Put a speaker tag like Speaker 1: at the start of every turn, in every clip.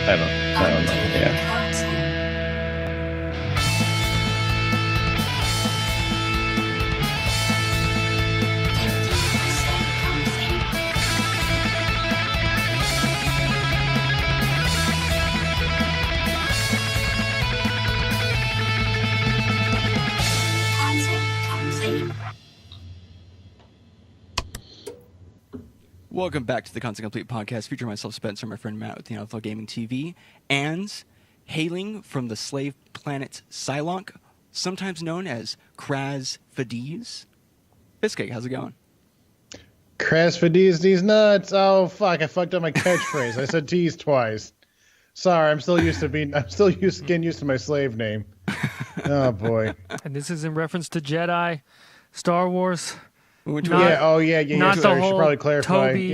Speaker 1: I don't know. Yeah.
Speaker 2: Welcome back to the Content Complete podcast, featuring myself, Spencer, my friend Matt with the Outlaw Gaming TV, and hailing from the slave planet Psylocke, sometimes known as Kraz Fadiz. Biscake, how's it going?
Speaker 1: Kraz Fadiz these nuts. Oh fuck! I fucked up my catchphrase. I said tease twice. Sorry, I'm still getting used to my slave name. Oh boy.
Speaker 3: And this is in reference to Jedi, Star Wars.
Speaker 2: Not,
Speaker 1: yeah.
Speaker 3: Not
Speaker 1: Sorry,
Speaker 3: the whole
Speaker 1: should probably clarify.
Speaker 3: Toby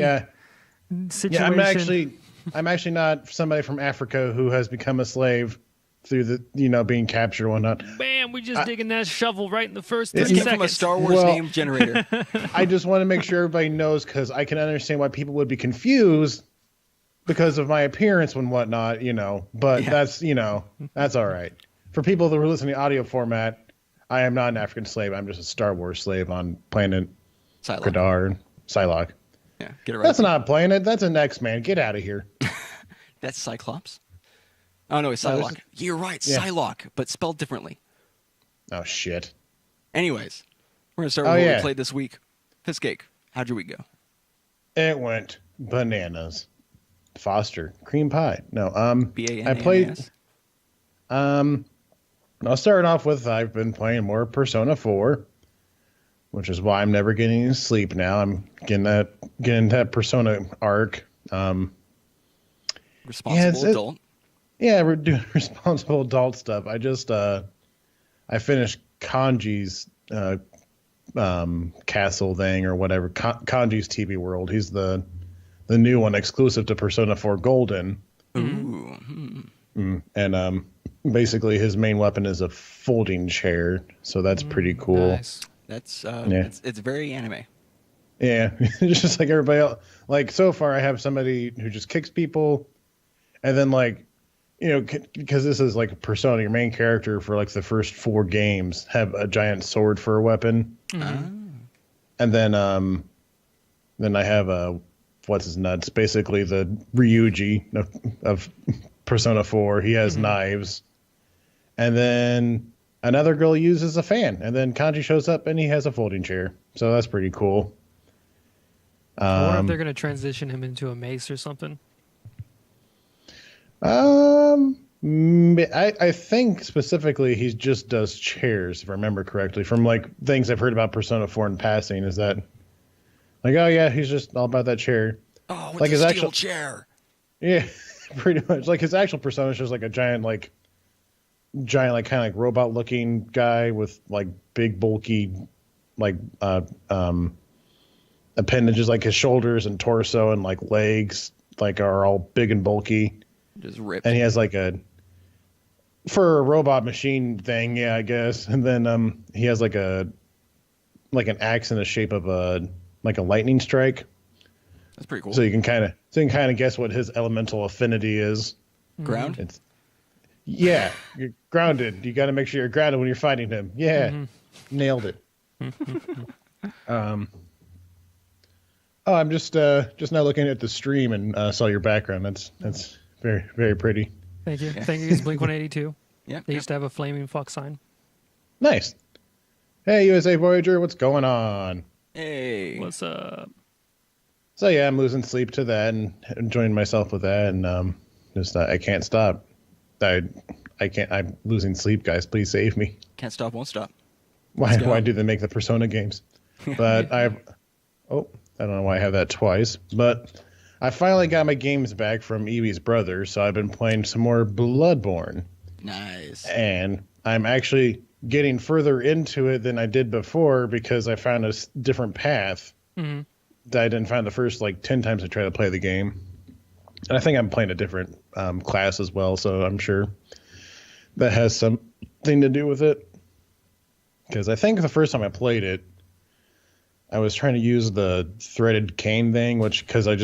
Speaker 3: situation.
Speaker 1: Yeah, I'm actually not somebody from Africa who has become a slave through the being captured and whatnot.
Speaker 3: Bam! We just digging that shovel right in the first 3
Speaker 2: This came
Speaker 3: seconds.
Speaker 2: from a Star Wars name generator.
Speaker 1: I just want to make sure everybody knows, because I can understand why people would be confused because of my appearance and whatnot, But that's all right. For people that were listening to audio format, I am not an African slave. I'm just a Star Wars slave on planet Psylocke.
Speaker 2: Yeah, get it right.
Speaker 1: That's not a planet. That's an X-Man. Get out of here.
Speaker 2: That's Cyclops. Oh no, it's Psylocke. You're right,
Speaker 1: yeah.
Speaker 2: Psylocke, but spelled differently.
Speaker 1: Oh shit.
Speaker 2: Anyways, we're gonna start with what we played this week. Fistcake, how'd your week go?
Speaker 1: It went bananas. Foster cream pie. No,
Speaker 2: B-A-N-A-N-A-S?
Speaker 1: I played. I'll start off with I've been playing more Persona 4, which is why I'm never getting any sleep now. I'm getting that Persona arc.
Speaker 2: Responsible adult.
Speaker 1: Yeah, we're doing responsible adult stuff. I just I finished Kanji's castle thing or whatever. Kanji's TV World. He's the new one exclusive to Persona 4 Golden.
Speaker 2: Ooh.
Speaker 1: And basically his main weapon is a folding chair, so that's pretty cool.
Speaker 3: Nice.
Speaker 2: That's it's very anime.
Speaker 1: Yeah, just like everybody else. Like so far, I have somebody who just kicks people, and then because this is like a Persona, your main character for like the first 4 games have a giant sword for a weapon, and then I have what's his nuts? Basically the Ryuji of Persona 4. He has knives, and then another girl uses a fan, and then Kanji shows up and he has a folding chair. So that's pretty cool.
Speaker 3: I wonder if they're going to transition him into a mace or something.
Speaker 1: I think specifically he just does chairs, if I remember correctly, from like things I've heard about Persona 4 in passing, is that like, oh yeah, he's just all about that chair.
Speaker 2: Oh, with
Speaker 1: like
Speaker 2: the
Speaker 1: his
Speaker 2: steel
Speaker 1: actual
Speaker 2: chair.
Speaker 1: Yeah, pretty much. Like his actual persona is just like a giant kind of like robot looking guy with like big bulky like appendages, like his shoulders and torso and like legs like are all big and bulky.
Speaker 2: Just ripped.
Speaker 1: And he has like for a robot machine thing, yeah, I guess. And then he has like an axe in the shape of a lightning strike.
Speaker 2: That's pretty cool.
Speaker 1: So you can kind of guess what his elemental affinity is.
Speaker 2: Ground?
Speaker 1: Yeah, you're grounded. You got to make sure you're grounded when you're fighting him. Yeah, nailed it. I'm just now looking at the stream and saw your background. That's very, very pretty.
Speaker 3: Thank you. Yeah. Thank you, Blink 182.
Speaker 2: Yeah.
Speaker 3: They used to have a flaming fuck sign.
Speaker 1: Nice. Hey, USA Voyager, what's going on?
Speaker 2: Hey.
Speaker 3: What's up?
Speaker 1: So yeah, I'm losing sleep to that and enjoying myself with that, and I can't stop. I can't. I'm losing sleep, guys. Please save me.
Speaker 2: Can't stop, won't stop.
Speaker 1: Why do they make the Persona games? But I don't know why I have that twice. But I finally got my games back from Evie's brother, so I've been playing some more Bloodborne.
Speaker 2: Nice.
Speaker 1: And I'm actually getting further into it than I did before because I found a different path that I didn't find the first 10 times I tried to play the game. And I think I'm playing a different class as well, so I'm sure that has something to do with it. Because I think the first time I played it, I was trying to use the threaded cane thing, because I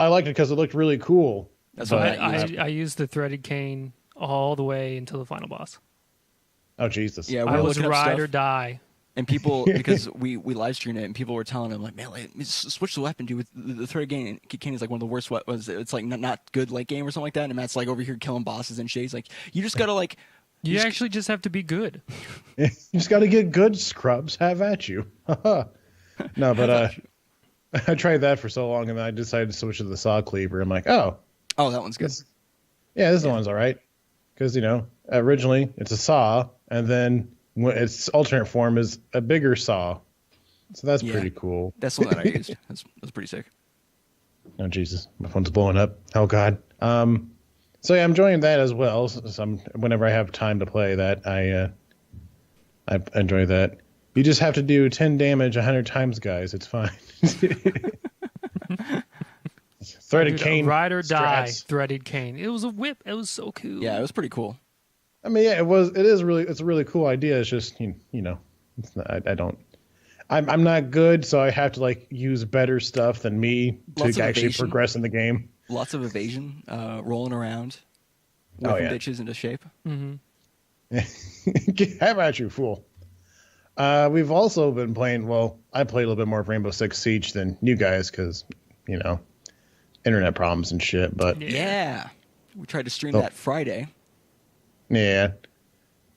Speaker 1: liked it because it looked really cool.
Speaker 2: That's
Speaker 1: But-
Speaker 2: what I used.
Speaker 3: I used the threaded cane all the way until the final boss.
Speaker 1: Oh Jesus!
Speaker 2: Yeah, we
Speaker 3: I
Speaker 2: were
Speaker 3: was
Speaker 2: looking up
Speaker 3: ride
Speaker 2: stuff.
Speaker 3: or die.
Speaker 2: And people, because we live streamed it, and people were telling him like, man, like, switch the weapon, dude. With the thread cane is like one of the worst weapons. It's like not good late game or something like that. And Matt's like over here killing bosses and shit. He's like, you just gotta like,
Speaker 3: You actually just have to be good.
Speaker 1: You just got to get good, scrubs. Have at you. No, but I tried that for so long, and then I decided to switch to the saw cleaver. I'm like, oh,
Speaker 2: that one's good.
Speaker 1: this one's all right, because originally it's a saw, and then its alternate form is a bigger saw, so that's pretty cool.
Speaker 2: That's the one that I used. That's pretty sick.
Speaker 1: Oh Jesus, my phone's blowing up. Oh God. So yeah, I'm enjoying that as well. So whenever I have time to play that, I enjoy that. You just have to do 10 damage 100 times, guys. It's fine. Threaded cane.
Speaker 3: Ride or die.
Speaker 1: strats.
Speaker 3: Threaded cane. It was a whip. It was so cool.
Speaker 2: Yeah, it was pretty cool.
Speaker 1: I mean, yeah, it's a really cool idea. It's just it's not, I'm not good, so I have to like use better stuff than me
Speaker 2: Lots
Speaker 1: to
Speaker 2: of
Speaker 1: actually
Speaker 2: evasion.
Speaker 1: progress in the game.
Speaker 2: Lots of evasion, rolling around,
Speaker 1: Oh,
Speaker 2: whipping
Speaker 1: yeah.
Speaker 2: bitches into shape.
Speaker 1: How about you, fool? We've also been playing. Well, I played a little bit more of Rainbow Six Siege than you guys because internet problems and shit. But
Speaker 2: Yeah. We tried to stream
Speaker 1: Oh.
Speaker 2: that Friday.
Speaker 1: yeah.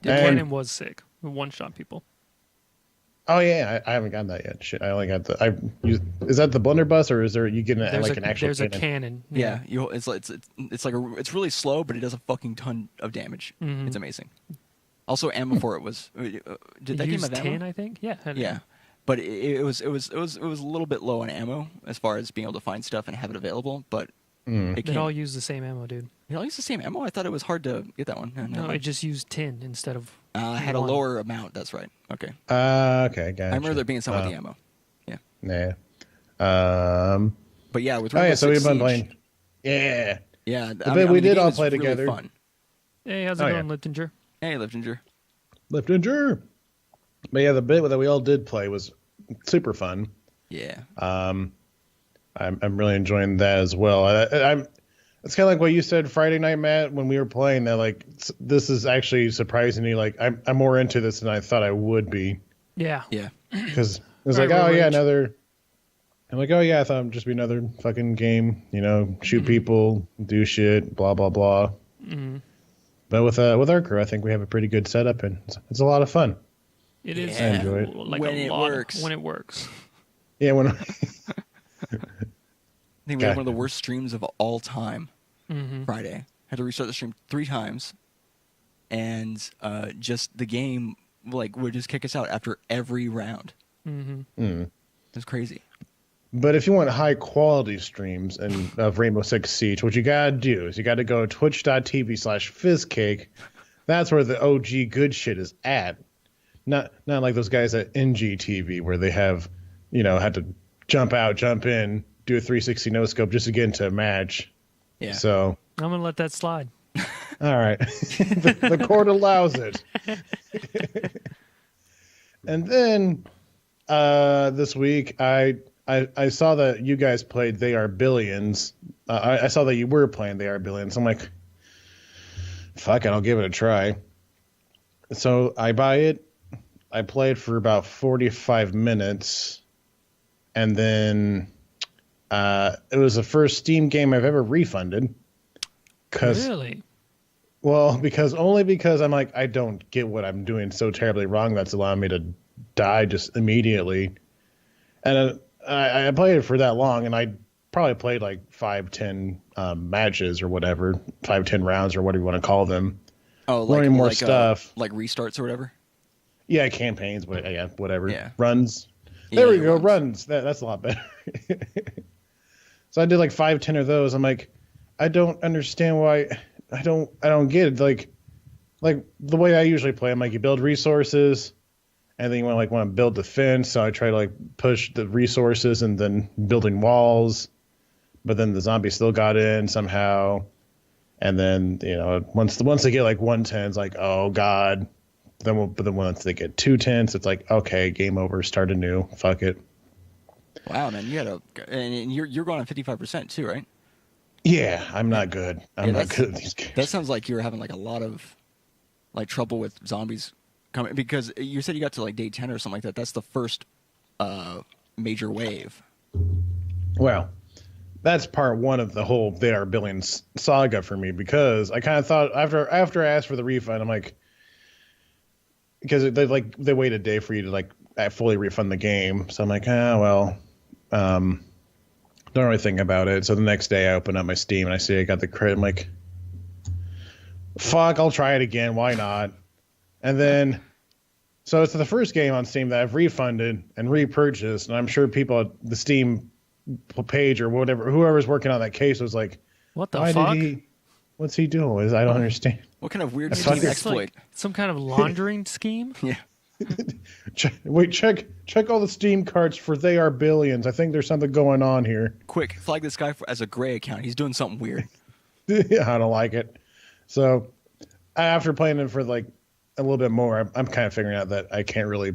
Speaker 3: The cannon was sick. One shot people.
Speaker 1: Oh yeah, I haven't gotten that yet. Shit, I only got is that the blunderbuss or is there you get an actual
Speaker 3: there's
Speaker 1: cannon?
Speaker 3: a cannon.
Speaker 2: Yeah, it's like it's really slow, but it does a fucking ton of damage.
Speaker 3: Mm-hmm.
Speaker 2: It's amazing. Also, ammo for it was did that game
Speaker 3: Used
Speaker 2: have ammo?
Speaker 3: 10, I think. Yeah.
Speaker 2: Yeah, but it was a little bit low on ammo as far as being able to find stuff and have it available. But it
Speaker 3: They
Speaker 2: came.
Speaker 3: all use the same ammo, dude.
Speaker 2: They all use the same ammo. I thought it was hard to get that one.
Speaker 3: No, it just used 10 instead of.
Speaker 2: I had a
Speaker 3: one.
Speaker 2: lower amount. That's right. Okay,
Speaker 1: Okay, gotcha.
Speaker 2: I remember there being some with the ammo. Yeah,
Speaker 1: Nah.
Speaker 2: but yeah, with
Speaker 1: Oh
Speaker 2: Rainbow
Speaker 1: yeah, so
Speaker 2: Six
Speaker 1: we've been
Speaker 2: Siege,
Speaker 1: playing. Yeah.
Speaker 2: Yeah,
Speaker 1: bit we
Speaker 2: the
Speaker 1: did
Speaker 2: game
Speaker 1: all
Speaker 2: is
Speaker 1: play
Speaker 2: really
Speaker 1: together.
Speaker 2: Fun.
Speaker 3: Hey, how's it
Speaker 1: Oh,
Speaker 3: going,
Speaker 1: yeah.
Speaker 3: Liftinger?
Speaker 2: Hey, Liftinger.
Speaker 1: Liftinger. But yeah, the bit that we all did play was super fun.
Speaker 2: Yeah.
Speaker 1: I'm really enjoying that as well. It's kind of like what you said Friday night, Matt, when we were playing. That like this is actually surprisingly like I'm more into this than I thought I would be
Speaker 3: Yeah.
Speaker 2: Yeah.
Speaker 1: because it was
Speaker 3: Right,
Speaker 1: like oh
Speaker 3: right,
Speaker 1: yeah
Speaker 3: right.
Speaker 1: another. I'm like oh yeah I thought it'd just be another fucking game, shoot people, do shit, blah blah blah.
Speaker 3: Mm-hmm.
Speaker 1: But with our crew, I think we have a pretty good setup and it's a lot of fun.
Speaker 3: It is
Speaker 2: Yeah. I
Speaker 1: enjoy it.
Speaker 3: like
Speaker 2: When
Speaker 3: a
Speaker 2: it
Speaker 3: lot
Speaker 2: works.
Speaker 3: when it works.
Speaker 1: Yeah, when
Speaker 2: I think we had
Speaker 1: God.
Speaker 2: one of the worst streams of all time.
Speaker 3: Mm-hmm.
Speaker 2: Friday. Had to restart the stream 3 times, and just the game would just kick us out after every round.
Speaker 3: Mm-hmm.
Speaker 2: It was crazy.
Speaker 1: But if you want high quality streams of Rainbow Six Siege, what you gotta do is you gotta go to twitch.tv/fizzcake. That's where the OG good shit is at. Not like those guys at NGTV where they have, had to jump out, jump in, do a 360 no scope just to get into a match.
Speaker 2: Yeah.
Speaker 1: So,
Speaker 3: I'm gonna let that slide.
Speaker 1: all right, the court allows it. And then this week, I saw that you guys played They Are Billions. I saw that you were playing They Are Billions. I'm like, fuck it, I'll give it a try. So I buy it. I play it for about 45 minutes, and then it was the first Steam game I've ever refunded.
Speaker 3: Really?
Speaker 1: Well, because I'm like, I don't get what I'm doing so terribly wrong that's allowing me to die just immediately. And I played it for that long, and I probably played like 5-10 matches or whatever, 5-10 rounds or whatever you want to call them.
Speaker 2: Oh,
Speaker 1: learning more stuff.
Speaker 2: like restarts or whatever.
Speaker 1: Yeah, campaigns, but yeah, whatever.
Speaker 2: Yeah.
Speaker 1: Runs. There we
Speaker 2: Yeah,
Speaker 1: go, runs. That's a lot better. So I did like 5-10 of those. I'm like, I don't understand why. I don't get it. Like the way I usually play, I'm like, you build resources, and then you want to build defense. So I try to push the resources and then building walls, but then the zombies still got in somehow. And then once they get 110, it's like, oh god. But then once they get 210s, it's like, okay, game over, start anew, fuck it.
Speaker 2: Wow, man, you had and you're going on 55% too, right?
Speaker 1: Yeah, I'm not good. I'm not good at these games.
Speaker 2: That sounds like you were having like a lot of like trouble with zombies coming, because you said you got to like day 10 or something like that. That's the first major wave.
Speaker 1: Well, that's part one of the whole They Are Billions saga for me, because I kind of thought after I asked for the refund, I'm like, because they wait a day for you to like fully refund the game, so I'm like, don't really think about it. So the next day I open up my Steam and I see I got the credit. I'm like, fuck, I'll try it again. Why not? And then, so it's the first game on Steam that I've refunded and repurchased, and I'm sure people at the Steam page or whatever, whoever's working on that case was like,
Speaker 3: what the fuck?
Speaker 1: What's he doing? I don't understand.
Speaker 2: What kind of weird Steam exploit?
Speaker 3: Like some kind of laundering scheme?
Speaker 2: Yeah.
Speaker 1: Check all the Steam cards for They Are Billions. I think there's something going on here.
Speaker 2: Quick, flag this guy as a gray account. He's doing something weird.
Speaker 1: Yeah, I don't like it. So after playing it for like a little bit more, I'm kind of figuring out that I can't really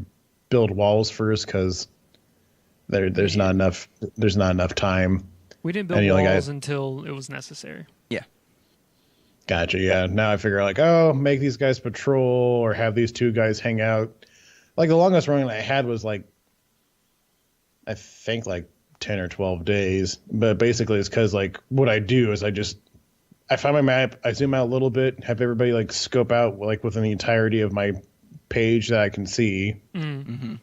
Speaker 1: build walls first, because there's not enough time.
Speaker 3: We didn't build walls until it was necessary.
Speaker 2: Yeah.
Speaker 1: Gotcha. Yeah. Now I figure like, oh, make these guys patrol or have these two guys hang out. Like the longest running I had was like, I think like 10 or 12 days. But basically it's because like what I do is I find my map, I zoom out a little bit, have everybody like scope out like within the entirety of my page that I can see.
Speaker 2: Mm-hmm.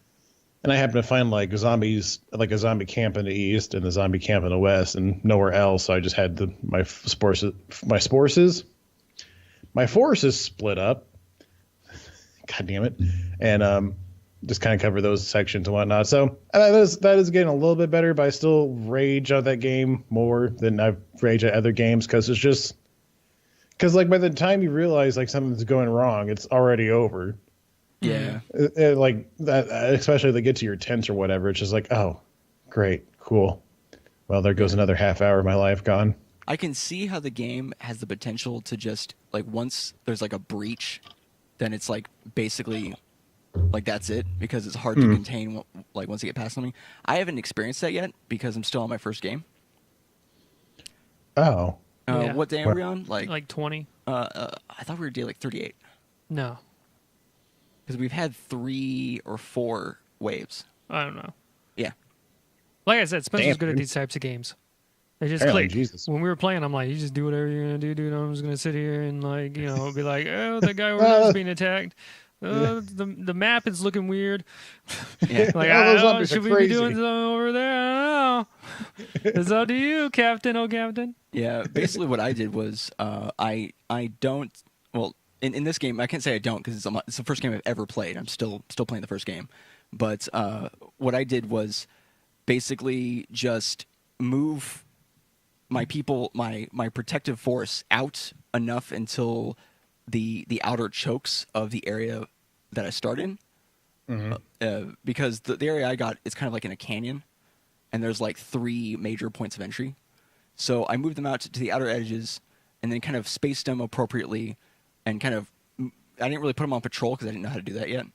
Speaker 1: And I happen to find like zombies, like a zombie camp in the east and a zombie camp in the west and nowhere else. So I just had my forces split up. God damn it. And just kind of cover those sections and whatnot. So that is getting a little bit better, but I still rage at that game more than I've raged at other games, because like by the time you realize like something's going wrong, it's already over.
Speaker 2: Yeah.
Speaker 1: Like that, especially if they get to your tents or whatever, it's just like, oh, great, cool. Well, there goes another half hour of my life gone.
Speaker 2: I can see how the game has the potential to just like, once there's like a breach, then it's like basically like that's it, because it's hard to contain like once you get past something. I haven't experienced that yet because I'm still on my first game.
Speaker 1: Oh.
Speaker 3: Yeah.
Speaker 2: What day are we on?
Speaker 3: Like 20.
Speaker 2: I thought we were day like 38.
Speaker 3: No.
Speaker 2: Because we've had 3 or 4 waves.
Speaker 3: I don't know.
Speaker 2: Yeah.
Speaker 3: Like I said, Spencer's good at these types of games. They just click.
Speaker 1: Jesus.
Speaker 3: When we were playing, I'm like, you just do whatever you're going to do, dude. I'm just going to sit here and like, be like, oh, that guy over there is being attacked. The map is looking weird.
Speaker 2: Yeah.
Speaker 3: Like, should we be doing something over there? I don't know. It's up to you, Captain. Oh, Captain.
Speaker 2: Yeah. Basically, what I did was I don't. Well, in this game, I can't say I don't, because it's the first game I've ever played. I'm still playing the first game. But what I did was basically just move my people, my protective force out enough until the outer chokes of the area that I start in. Mm-hmm. Because the area I got is kind of like in a canyon, and there's like 3 major points of entry. So I moved them out to the outer edges and then kind of spaced them appropriately, and kind of, I didn't really put them on patrol because I didn't know how to do that yet.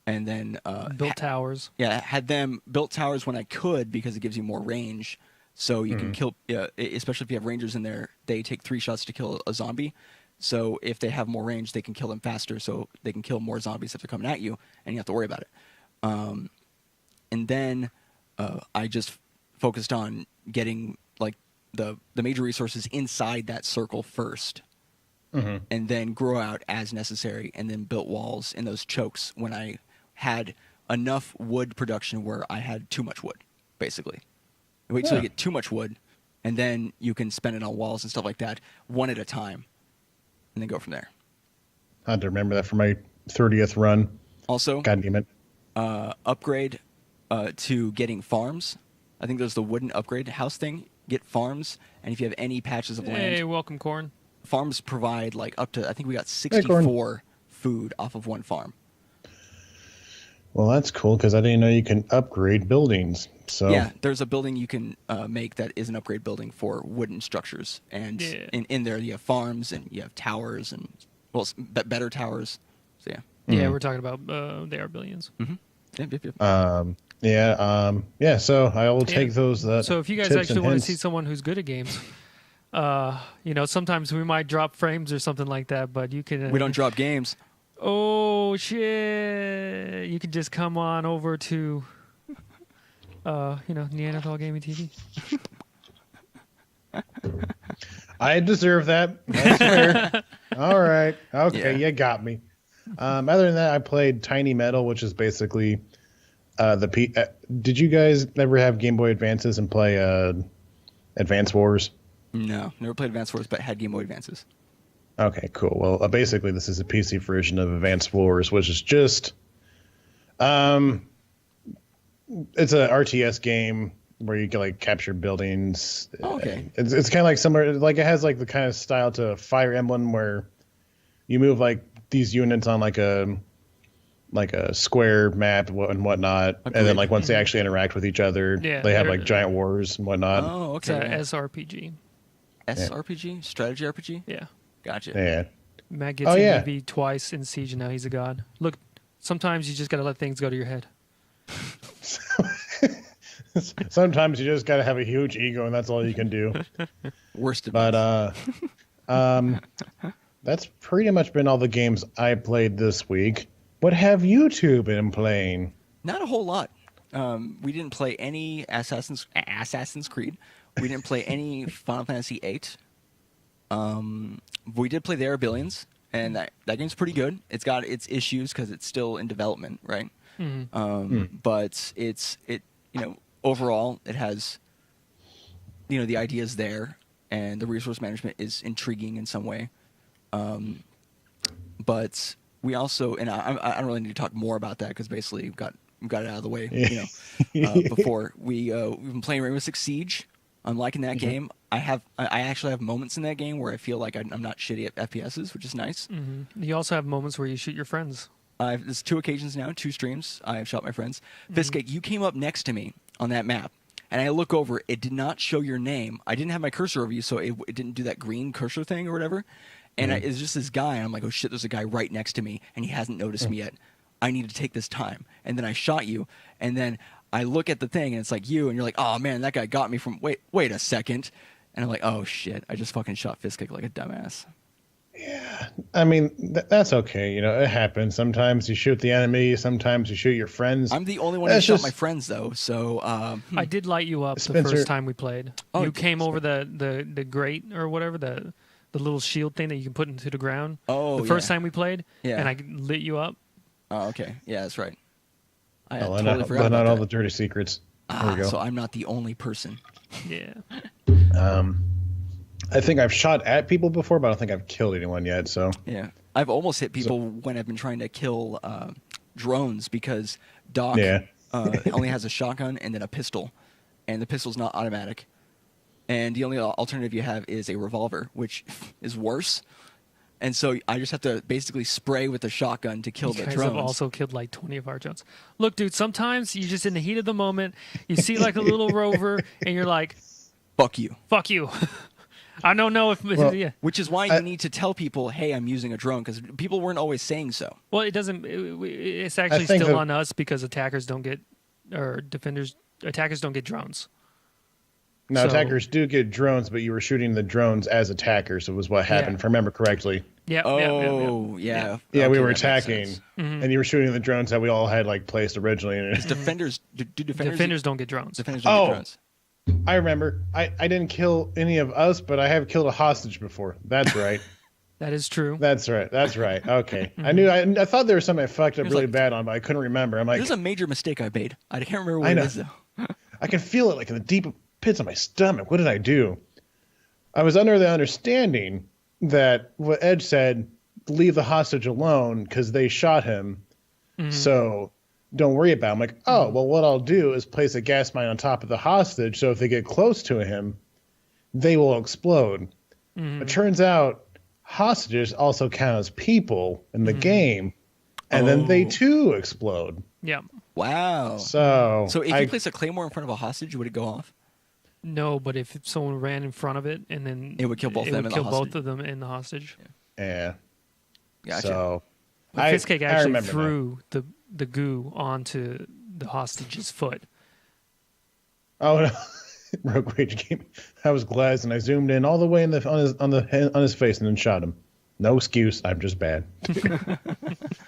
Speaker 2: And then
Speaker 3: built towers.
Speaker 2: Yeah, had them built towers when I could, because it gives you more range. So you can kill, especially if you have rangers in there, they take 3 shots to kill a zombie. So if they have more range, they can kill them faster, so they can kill more zombies if they're coming at you, and you have to worry about it. And then I just focused on getting like the major resources inside that circle first, and then grow out as necessary, and then built walls in those chokes when I had enough wood production where I had too much wood, basically. Wait till you get too much wood, and then you can spend it on walls and stuff like that, one at a time, and then go from there.
Speaker 1: I had to remember that for my 30th run.
Speaker 2: Also,
Speaker 1: God damn it.
Speaker 2: Upgrade to getting farms. I think there's the wooden upgrade house thing. Get farms, and if you have any patches of land...
Speaker 3: Hey, welcome, Corn.
Speaker 2: Farms provide like up to, I think we got 64 food off of one farm.
Speaker 1: Well, that's cool, because I didn't know you can upgrade buildings. So
Speaker 2: yeah, there's a building you can make that is an upgrade building for wooden structures, and in there you have farms and you have towers and better towers. So yeah.
Speaker 3: Yeah, we're talking about They Are Billions.
Speaker 2: Mm-hmm.
Speaker 1: Yep. So I will take those.
Speaker 3: So if you guys actually want to see someone who's good at games, Sometimes we might drop frames or something like that, but you can.
Speaker 2: We don't drop games.
Speaker 3: Oh shit! You can just come on over to, Neanderthal Gaming TV.
Speaker 1: I deserve that. That's fair. All right. Okay, you got me. Other than that, I played Tiny Metal, which is basically did you guys ever have Game Boy Advances and play Advance Wars?
Speaker 2: No, never played Advance Wars, but had Game Boy Advances.
Speaker 1: Okay, cool. Well, basically, this is a PC version of Advance Wars, which is just it's a RTS game where you can like capture buildings.
Speaker 2: Oh, okay.
Speaker 1: It's kind of like similar, like it has like the kind of style to Fire Emblem where you move like these units on like a square map and whatnot, and then like once they actually interact with each other, they have like giant wars and whatnot.
Speaker 2: Oh, okay.
Speaker 3: It's a SRPG.
Speaker 2: SRPG? Strategy RPG?
Speaker 3: Yeah.
Speaker 2: Gotcha.
Speaker 1: Yeah.
Speaker 3: Matt gets MVP twice in Siege, and now he's a god. Look, sometimes you just gotta let things go to your head.
Speaker 1: Sometimes you just gotta have a huge ego, and that's all you can do.
Speaker 2: Worst advice.
Speaker 1: But that's pretty much been all the games I played this week. What have you two been playing?
Speaker 2: Not a whole lot. We didn't play any Assassin's Creed. We didn't play any Final Fantasy VIII. We did play The Arabillions, and that game's pretty good. It's got its issues because it's still in development, right? But overall, it has, the ideas there, and the resource management is intriguing in some way. But we also, and I don't really need to talk more about that because basically we've got it out of the way. Before we've been playing Rainbow Six Siege. I'm liking that game. I actually have moments in that game where I feel like I'm not shitty at FPSs, which is nice.
Speaker 3: You also have moments where you shoot your friends.
Speaker 2: There's 2 occasions now, 2 streams. I have shot my friends. Fiskake, you came up next to me on that map, and I look over. It did not show your name. I didn't have my cursor over you, so it didn't do that green cursor thing or whatever. And it's just this guy, and I'm like, oh shit, there's a guy right next to me, and he hasn't noticed me yet. I need to take this time. And then I shot you, and then I look at the thing, and it's like you, and you're like, oh man, that guy got me from, wait a second. And I'm like, oh shit, I just fucking shot Fiskake like a dumbass.
Speaker 1: Yeah, I mean, that's okay. It happens. Sometimes you shoot the enemy, sometimes you shoot your friends.
Speaker 2: I'm the only one who shot my friends, though, so...
Speaker 3: I did light you up the first time we played. Oh, you came over the grate or whatever, the little shield thing that you can put into the ground.
Speaker 2: Oh,
Speaker 3: the first time we played, and I lit you up.
Speaker 2: Oh, okay. Yeah, that's right. I
Speaker 1: totally forgot about all the dirty secrets. There we go.
Speaker 2: So I'm not the only person.
Speaker 3: Yeah.
Speaker 1: I think I've shot at people before, but I don't think I've killed anyone yet. So
Speaker 2: yeah, I've almost hit people when I've been trying to kill drones because Doc only has a shotgun and then a pistol, and the pistol's not automatic. And the only alternative you have is a revolver, which is worse. And so I just have to basically spray with the shotgun to kill the drones. You guys have
Speaker 3: also killed like 20 of our drones. Look, dude, sometimes you're just in the heat of the moment. You see like a little rover, and you're like,
Speaker 2: fuck you.
Speaker 3: Fuck you. I don't know if...
Speaker 2: Which is why you need to tell people, hey, I'm using a drone, because people weren't always saying so.
Speaker 3: Well, it doesn't... It's actually still on us because attackers don't get drones.
Speaker 1: No, attackers do get drones, but you were shooting the drones as attackers. It was what happened, if I remember correctly.
Speaker 3: Yeah.
Speaker 2: Yeah,
Speaker 1: okay, we were attacking, and you were shooting the drones that we all had like placed originally.
Speaker 2: Defenders
Speaker 3: don't get drones.
Speaker 2: Defenders don't get drones.
Speaker 1: I remember. I didn't kill any of us, but I have killed a hostage before. That's right.
Speaker 3: That is true.
Speaker 1: That's right. Okay. I thought there was something I fucked up really bad on, but I couldn't remember. I'm like,
Speaker 2: this is a major mistake I made. I can't remember what it is, though.
Speaker 1: I can feel it like in the deep pits of my stomach. What did I do? I was under the understanding that what Edge said, leave the hostage alone because they shot him. So don't worry about it. I'm like, oh, well, what I'll do is place a gas mine on top of the hostage. So if they get close to him, they will explode. It turns out hostages also count as people in the game. And then they too explode.
Speaker 3: Yeah.
Speaker 2: Wow.
Speaker 1: So
Speaker 2: if you place a claymore in front of a hostage, would it go off?
Speaker 3: No, but if someone ran in front of it, and then
Speaker 2: it would kill both of them.
Speaker 3: Both of them in the hostage.
Speaker 1: Yeah.
Speaker 2: Gotcha.
Speaker 1: So
Speaker 3: Fiskake actually threw the goo onto the hostage's foot.
Speaker 1: Oh no. Rogue Rage Gaming. I was glazed and I zoomed in all the way on his face and then shot him. No excuse. I'm just bad.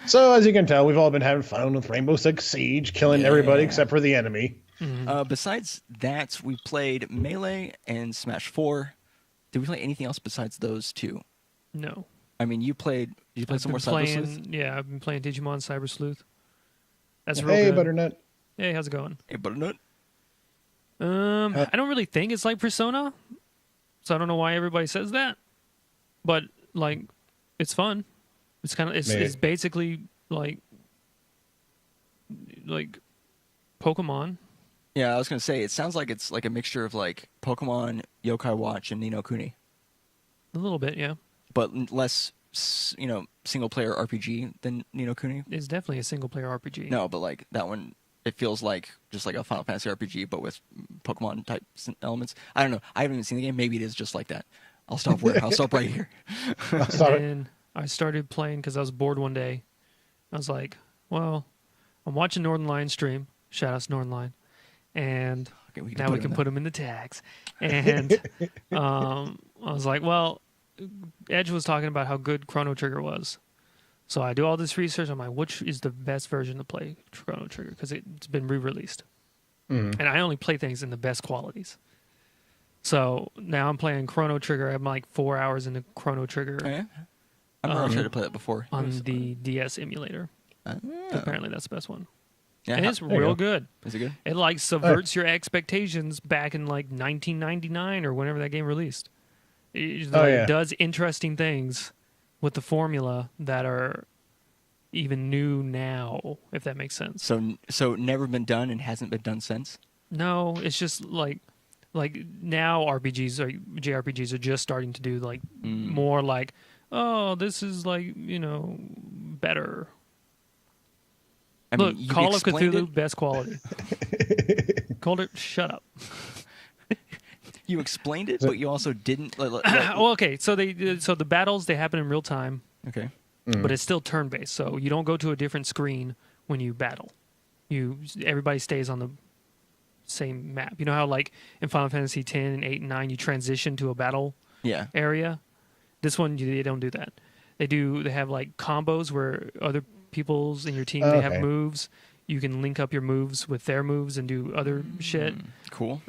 Speaker 1: So as you can tell, we've all been having fun with Rainbow Six Siege, killing everybody except for the enemy.
Speaker 2: Besides that, we played Melee and Smash 4. Did we play anything else besides those two?
Speaker 3: No.
Speaker 2: I mean, you played some more Cyber Sleuth?
Speaker 3: Yeah, I've been playing Digimon Cyber Sleuth. That's real
Speaker 1: Hey,
Speaker 3: good.
Speaker 1: Butternut.
Speaker 3: Hey, how's it going?
Speaker 2: Hey, Butternut.
Speaker 3: I don't really think it's like Persona, so I don't know why everybody says that. But like, it's fun. It's kind of it's basically like Pokemon.
Speaker 2: Yeah, I was gonna say it sounds like it's like a mixture of like Pokemon, Yokai Watch, and Ni no Kuni.
Speaker 3: A little bit, yeah.
Speaker 2: But less, single player RPG than Ni no Kuni.
Speaker 3: It's definitely a single player RPG.
Speaker 2: No, but like that one, it feels like just like a Final Fantasy RPG, but with Pokemon type elements. I don't know. I haven't even seen the game. Maybe it is just like that. I'll stop right here.
Speaker 3: And I started playing because I was bored one day. I was like, well, I'm watching Northern Lion stream. Shout out to Northern Lion. And now we can put them in the tags. And I was like, well, Edge was talking about how good Chrono Trigger was. So I do all this research. I'm like, which is the best version to play Chrono Trigger? Because it's been re-released. And I only play things in the best qualities. So now I'm playing Chrono Trigger. I'm like 4 hours into Chrono Trigger.
Speaker 2: Oh, yeah? I've never tried to play that before.
Speaker 3: On the DS emulator. Apparently that's the best one.
Speaker 2: Yeah,
Speaker 3: and it's real good.
Speaker 2: Is it good?
Speaker 3: It like subverts your expectations back in like 1999 or whenever that game released. It does interesting things with the formula that are even new now, if that makes sense.
Speaker 2: So never been done and hasn't been done since? No,
Speaker 3: it's just like now JRPGs are just starting to do like more like, oh, this is like, better.
Speaker 2: I
Speaker 3: Look,
Speaker 2: mean,
Speaker 3: Call of Cthulhu, best quality. Calder, shut up.
Speaker 2: You explained it, but you also didn't.
Speaker 3: Well, okay, so the battles, they happen in real time.
Speaker 2: Okay.
Speaker 3: But it's still turn-based, so you don't go to a different screen when you battle. Everybody stays on the same map. You know how like in Final Fantasy X and 8 and 9 you transition to a battle area? This one they don't do that. They have like combos where other people's in your team they have moves. You can link up your moves with their moves and do other shit.
Speaker 2: Cool.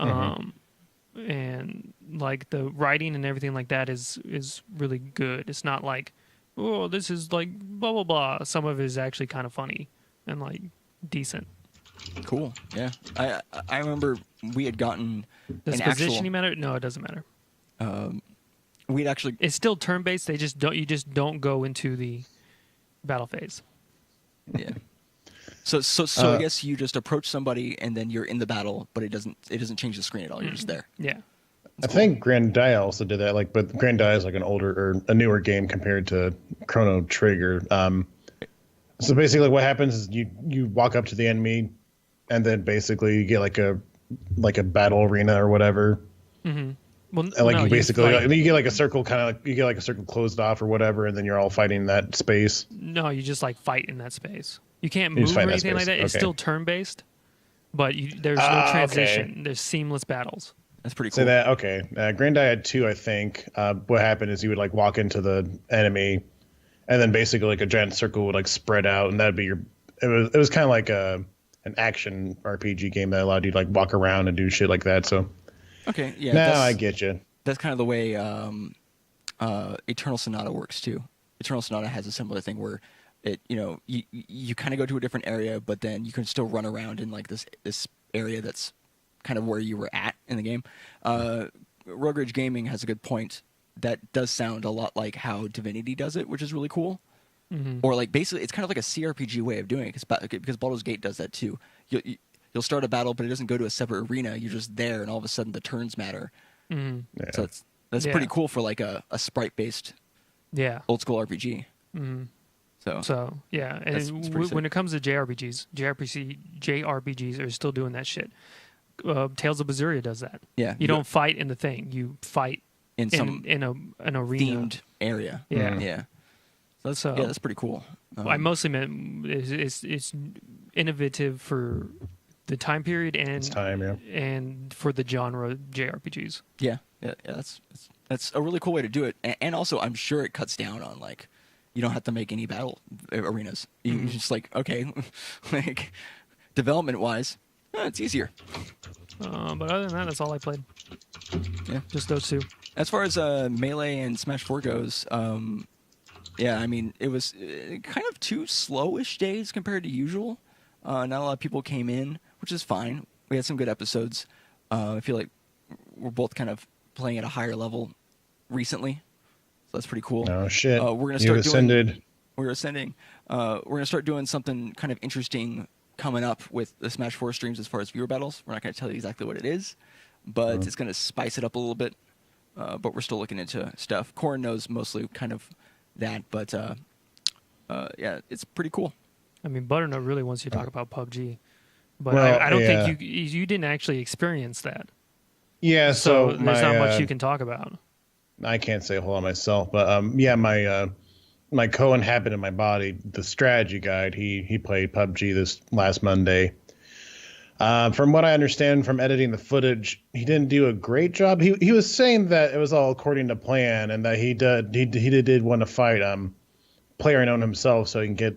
Speaker 3: And like the writing and everything like that is really good. It's not like, oh, this is like blah blah blah. Some of it is actually kind of funny and like decent.
Speaker 2: Cool. Yeah. I remember we had gotten
Speaker 3: Does positioning matter? No, it doesn't matter.
Speaker 2: We'd actually
Speaker 3: it's still turn based. You just don't go into the battle phase.
Speaker 2: Yeah. So I guess you just approach somebody and then you're in the battle, but it doesn't change the screen at all. You're just there.
Speaker 3: Yeah.
Speaker 1: I think Grandia also did that. But Grandia is like an older or a newer game compared to Chrono Trigger. So basically, what happens is you walk up to the enemy, and then basically you get like a battle arena or whatever.
Speaker 3: Mm-hmm. Well,
Speaker 1: and like you get like a circle closed off or whatever, and then you're all fighting in that space.
Speaker 3: No, you just like fight in that space. You can't move or anything like that. It's still turn based, but there's no transition. Okay. There's seamless battles.
Speaker 2: That's pretty cool.
Speaker 1: So that Grandia had 2, I think. What happened is you would like walk into the enemy, and then basically like a giant circle would like spread out, and that'd be your. It was kind of like an action RPG game that allowed you to like walk around and do shit like that. So.
Speaker 2: Okay, yeah.
Speaker 1: Now I get you.
Speaker 2: That's kind of the way Eternal Sonata works too. Eternal Sonata has a similar thing where you kind of go to a different area, but then you can still run around in like this area that's kind of where you were at in the game. Rogue Rage Gaming has a good point. That does sound a lot like how Divinity does it, which is really cool. Mm-hmm. Or like basically, it's kind of like a CRPG way of doing it because Baldur's Gate does that too. You'll start a battle, but it doesn't go to a separate arena. You're just there, and all of a sudden the turns matter.
Speaker 3: Mm-hmm.
Speaker 1: Yeah.
Speaker 2: So that's pretty cool for like a sprite-based old school RPG.
Speaker 3: Mm-hmm.
Speaker 2: So
Speaker 3: yeah, and when it comes to JRPGs are still doing that shit. Tales of Berseria does that.
Speaker 2: Yeah,
Speaker 3: you don't fight in the thing. You fight
Speaker 2: in
Speaker 3: an arena
Speaker 2: themed area.
Speaker 3: Yeah,
Speaker 2: yeah. So that's pretty cool.
Speaker 3: I mostly meant it's innovative for the time period and
Speaker 1: yeah.
Speaker 3: and for the genre JRPGs.
Speaker 2: Yeah, that's a really cool way to do it, and also I'm sure it cuts down on like you don't have to make any battle arenas. You just like okay, like development wise, it's easier.
Speaker 3: But other than that, that's all I played.
Speaker 2: Yeah,
Speaker 3: just those two.
Speaker 2: As far as Melee and Smash 4 goes, yeah, I mean it was kind of 2 slowish days compared to usual. Not a lot of people came in, which is fine. We had some good episodes. I feel like we're both kind of playing at a higher level recently, so that's pretty cool.
Speaker 1: Oh shit!
Speaker 2: We're gonna start
Speaker 1: ascended.
Speaker 2: We're ascending. We're gonna start doing something kind of interesting coming up with the Smash 4 streams as far as viewer battles. We're not gonna tell you exactly what it is, but it's gonna spice it up a little bit. But we're still looking into stuff. Corin knows mostly kind of that, but yeah, it's pretty cool.
Speaker 3: I mean, Butternut really wants you to talk about PUBG, but
Speaker 1: well,
Speaker 3: I don't think you didn't actually experience that.
Speaker 1: Yeah, so
Speaker 3: there's not much you can talk about.
Speaker 1: I can't say a whole lot myself, but yeah, my co-inhabitant in my body, the strategy guide, he played PUBG this last Monday. From what I understand from editing the footage, he didn't do a great job. He was saying that it was all according to plan and that he did want to fight PlayerUnknown himself so he can get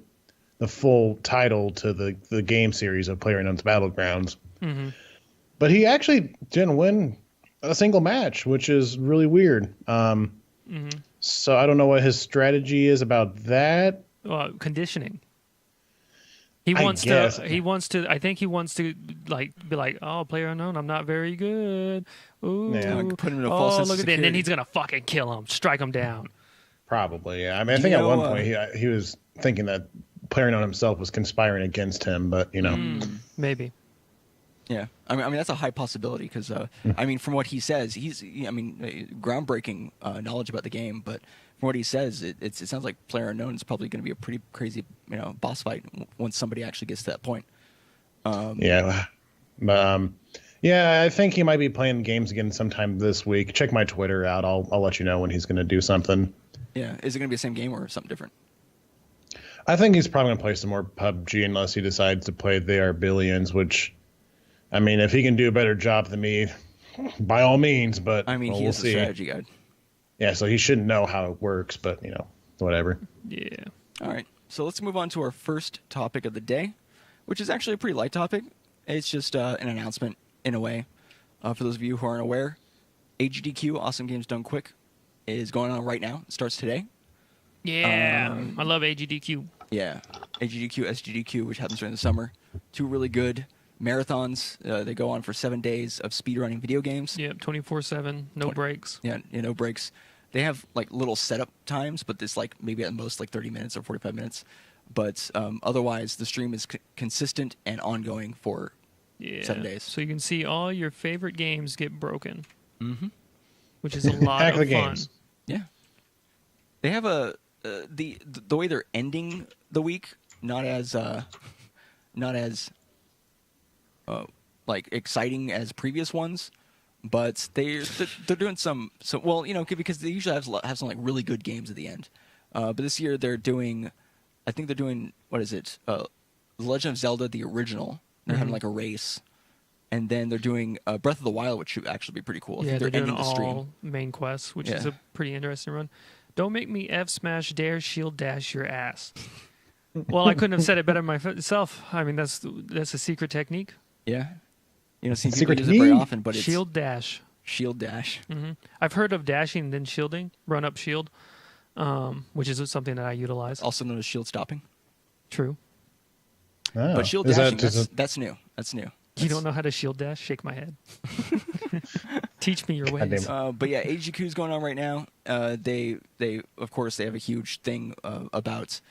Speaker 1: the full title to the game series of PlayerUnknown's Battlegrounds. Mm-hmm. But he actually didn't win a single match, which is really weird. So I don't know what his strategy is about that.
Speaker 3: Conditioning. He wants to. I think he wants to like be like, oh, PlayerUnknown, I'm not very good. Ooh,
Speaker 1: yeah.
Speaker 2: Put him in a false sense of security.
Speaker 3: And then he's gonna fucking kill him, strike him down.
Speaker 1: Probably, yeah. I mean, I think at one point he was thinking that PlayerUnknown himself was conspiring against him, but
Speaker 3: maybe.
Speaker 2: Yeah, I mean that's a high possibility because I mean from what he says, groundbreaking knowledge about the game, but from what he says, it sounds like PlayerUnknown is probably going to be a pretty crazy boss fight once somebody actually gets to that point.
Speaker 1: Yeah, but yeah, I think he might be playing games again sometime this week. Check my Twitter out. I'll let you know when he's going to do something.
Speaker 2: Yeah, is it going to be the same game or something different?
Speaker 1: I think he's probably going to play some more PUBG unless he decides to play They Are Billions, which. I mean, if he can do a better job than me, by all means. But
Speaker 2: I mean, he is a strategy guide.
Speaker 1: Yeah, so he shouldn't know how it works, but whatever.
Speaker 3: Yeah.
Speaker 2: All right. So let's move on to our first topic of the day, which is actually a pretty light topic. It's just an announcement in a way. For those of you who aren't aware, AGDQ, Awesome Games Done Quick, is going on right now. It starts today.
Speaker 3: Yeah, I love AGDQ.
Speaker 2: Yeah, AGDQ, SGDQ, which happens during the summer. 2 really good marathons. They go on for 7 days of speedrunning video games.
Speaker 3: Yep, 24/7, no breaks.
Speaker 2: Yeah, no breaks. They have like little setup times, but it's like maybe at most like 30 minutes or 45 minutes. But otherwise, the stream is consistent and ongoing for 7 days.
Speaker 3: So you can see all your favorite games get broken, which is a lot of fun.
Speaker 1: Games.
Speaker 2: Yeah, they have the way they're ending the week, not as like exciting as previous ones, but they're doing some because they usually have some like really good games at the end. But this year they're doing, I think they're doing what is it? The Legend of Zelda, the original. They're having like a race, and then they're doing Breath of the Wild, which should actually be pretty cool.
Speaker 3: Yeah,
Speaker 2: I think
Speaker 3: they're
Speaker 2: ending
Speaker 3: doing
Speaker 2: the stream.
Speaker 3: all main quests, which is a pretty interesting run. Don't make me F smash dare shield dash your ass. Well, I couldn't have said it better myself. I mean, that's a secret technique.
Speaker 2: Yeah. You don't see people use it very often, but it's
Speaker 3: shield dash.
Speaker 2: Shield dash.
Speaker 3: Mm-hmm. I've heard of dashing and then shielding, run up shield, which is something that I utilize.
Speaker 2: Also known as shield stopping.
Speaker 3: True.
Speaker 1: Oh.
Speaker 2: But shield dashing, that's new. That's new.
Speaker 3: You don't know how to shield dash? Shake my head. Teach me your ways.
Speaker 2: But yeah, AGQ is going on right now. They of course they have a huge thing about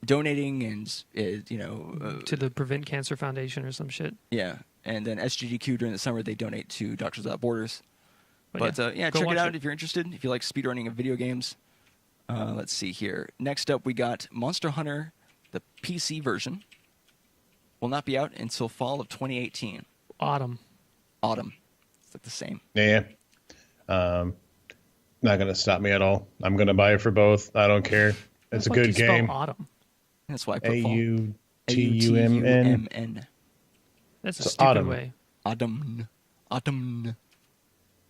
Speaker 2: donating and
Speaker 3: to the Prevent Cancer Foundation or some shit.
Speaker 2: Yeah, and then SGDQ during the summer they donate to Doctors Without Borders. But check it out if you're interested. If you like speedrunning of video games. Let's see here. Next up we got Monster Hunter, the PC version. Will not be out until fall of 2018.
Speaker 3: Autumn.
Speaker 2: It's like the same.
Speaker 1: Yeah. Not going to stop me at all. I'm going to buy it for both. I don't care. It's a good game.
Speaker 3: Autumn.
Speaker 2: That's why I put fall.
Speaker 1: AUTUMN.
Speaker 3: That's a stupid
Speaker 1: autumn.
Speaker 3: way.
Speaker 2: Autumn.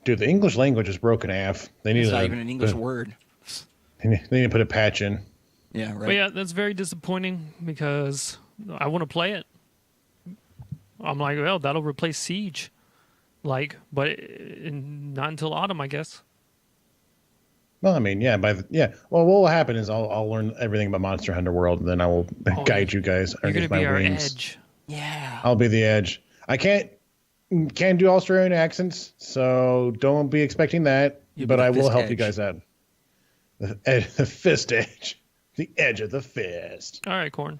Speaker 1: Dude, the English language is broken half. They need
Speaker 2: It's not even an English word.
Speaker 1: They need to put a patch in.
Speaker 2: Yeah, right.
Speaker 3: But yeah, that's very disappointing because I want to play it. I'm like, well, that'll replace Siege. But not until autumn, I guess.
Speaker 1: Well, I mean, yeah. Well, what will happen is I'll learn everything about Monster Hunter World, and then I will guide you guys.
Speaker 3: You're gonna be our
Speaker 1: wings.
Speaker 3: edge.
Speaker 2: Yeah.
Speaker 1: I'll be the edge. I can't do Australian accents, so don't be expecting that. But I will help you guys out. The fist edge, the edge of the fist.
Speaker 3: All right, Corn.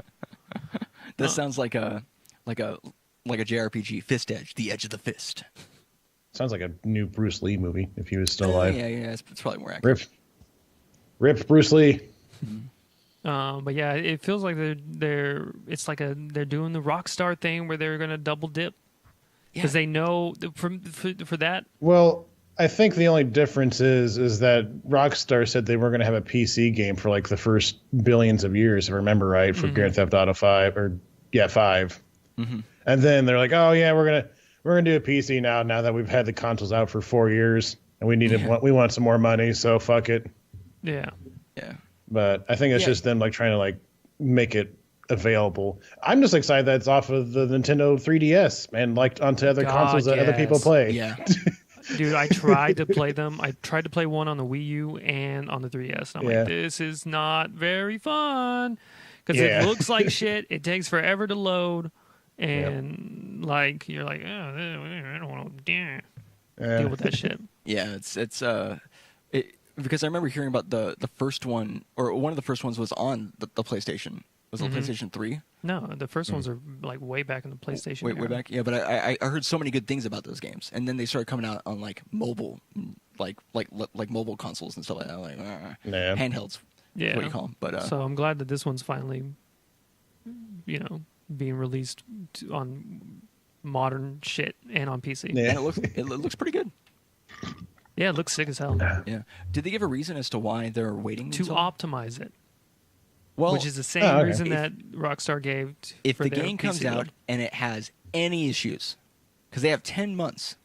Speaker 2: This sounds like a JRPG. Fist edge, the edge of the fist.
Speaker 1: Sounds like a new Bruce Lee movie if he was still alive.
Speaker 2: Yeah. It's probably more accurate.
Speaker 1: Rip Bruce Lee.
Speaker 3: But yeah, it feels like they're doing the Rockstar thing where they're gonna double dip because they know for that.
Speaker 1: Well, I think the only difference is that Rockstar said they were going to have a PC game for like the first billions of years, if I remember right, for Grand Theft Auto 5 5.
Speaker 2: Mm-hmm.
Speaker 1: And then they're like, oh yeah, we're gonna do a PC now that we've had the consoles out for 4 years and we want some more money, so fuck it.
Speaker 3: Yeah.
Speaker 1: But I think it's just them like trying to like make it available. I'm just excited that it's off of the Nintendo 3DS and like onto other consoles that other people play.
Speaker 2: Yeah.
Speaker 3: Dude, I tried to play them. I tried to play one on the Wii U and on the 3DS. And I'm like, this is not very fun because it looks like shit. It takes forever to load, and like you're like, I don't want to deal with that shit.
Speaker 2: Yeah, it's because I remember hearing about the first one, or one of the first ones was on the PlayStation. Was it PlayStation 3?
Speaker 3: No, the first ones are like way back in the PlayStation.
Speaker 2: Way back, yeah. But I heard so many good things about those games, and then they started coming out on like mobile, like mobile consoles and stuff like that, like handhelds. Yeah, what you call them. But
Speaker 3: so I'm glad that this one's finally, being released on modern shit and on PC.
Speaker 2: Yeah, and it looks pretty good.
Speaker 3: Yeah, it looks sick as hell.
Speaker 2: Yeah. Did they give a reason as to why they're waiting
Speaker 3: to optimize it?
Speaker 2: Well,
Speaker 3: which is the same reason that Rockstar gave.
Speaker 2: If the game comes out and it has any issues, because they have 10 months,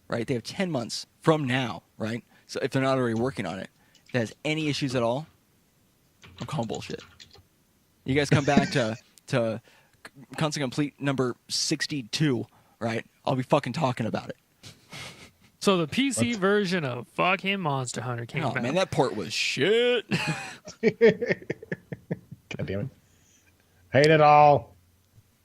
Speaker 2: right? They have 10 months from now, right? So if they're not already working on it, if it has any issues at all, I'm calling bullshit. You guys come back to Constant Complete number 62, right? I'll be fucking talking about it.
Speaker 3: So the PC version of fucking Monster Hunter came out.
Speaker 2: Oh man, that port was shit.
Speaker 1: God damn it. Hate it all.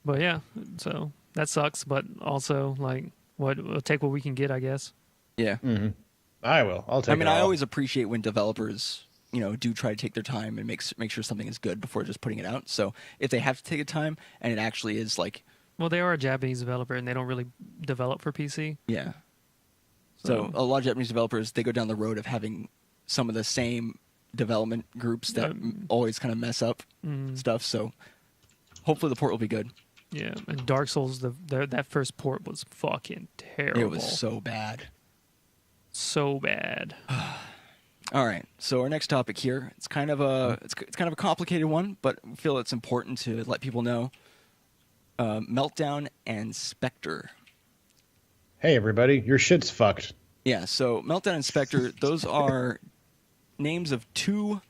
Speaker 3: But yeah, so that sucks, but also like we'll take what we can get, I guess.
Speaker 2: Yeah.
Speaker 1: Mm-hmm. I will. I'll take it.
Speaker 2: I always appreciate when developers, do try to take their time and make sure something is good before just putting it out. So if they have to take the time and it actually is like,
Speaker 3: well, they are a Japanese developer and they don't really develop for PC.
Speaker 2: Yeah. So a lot of Japanese developers, they go down the road of having some of the same development groups that always kind of mess up stuff. So hopefully the port will be good.
Speaker 3: Yeah, and Dark Souls, that first port was fucking terrible.
Speaker 2: It was so bad.
Speaker 3: So bad.
Speaker 2: All right. So our next topic here, it's kind of a complicated one, but I feel it's important to let people know. Meltdown and Spectre.
Speaker 1: Hey everybody, your shit's fucked.
Speaker 2: Yeah, so Meltdown and Spectre, those are names of two,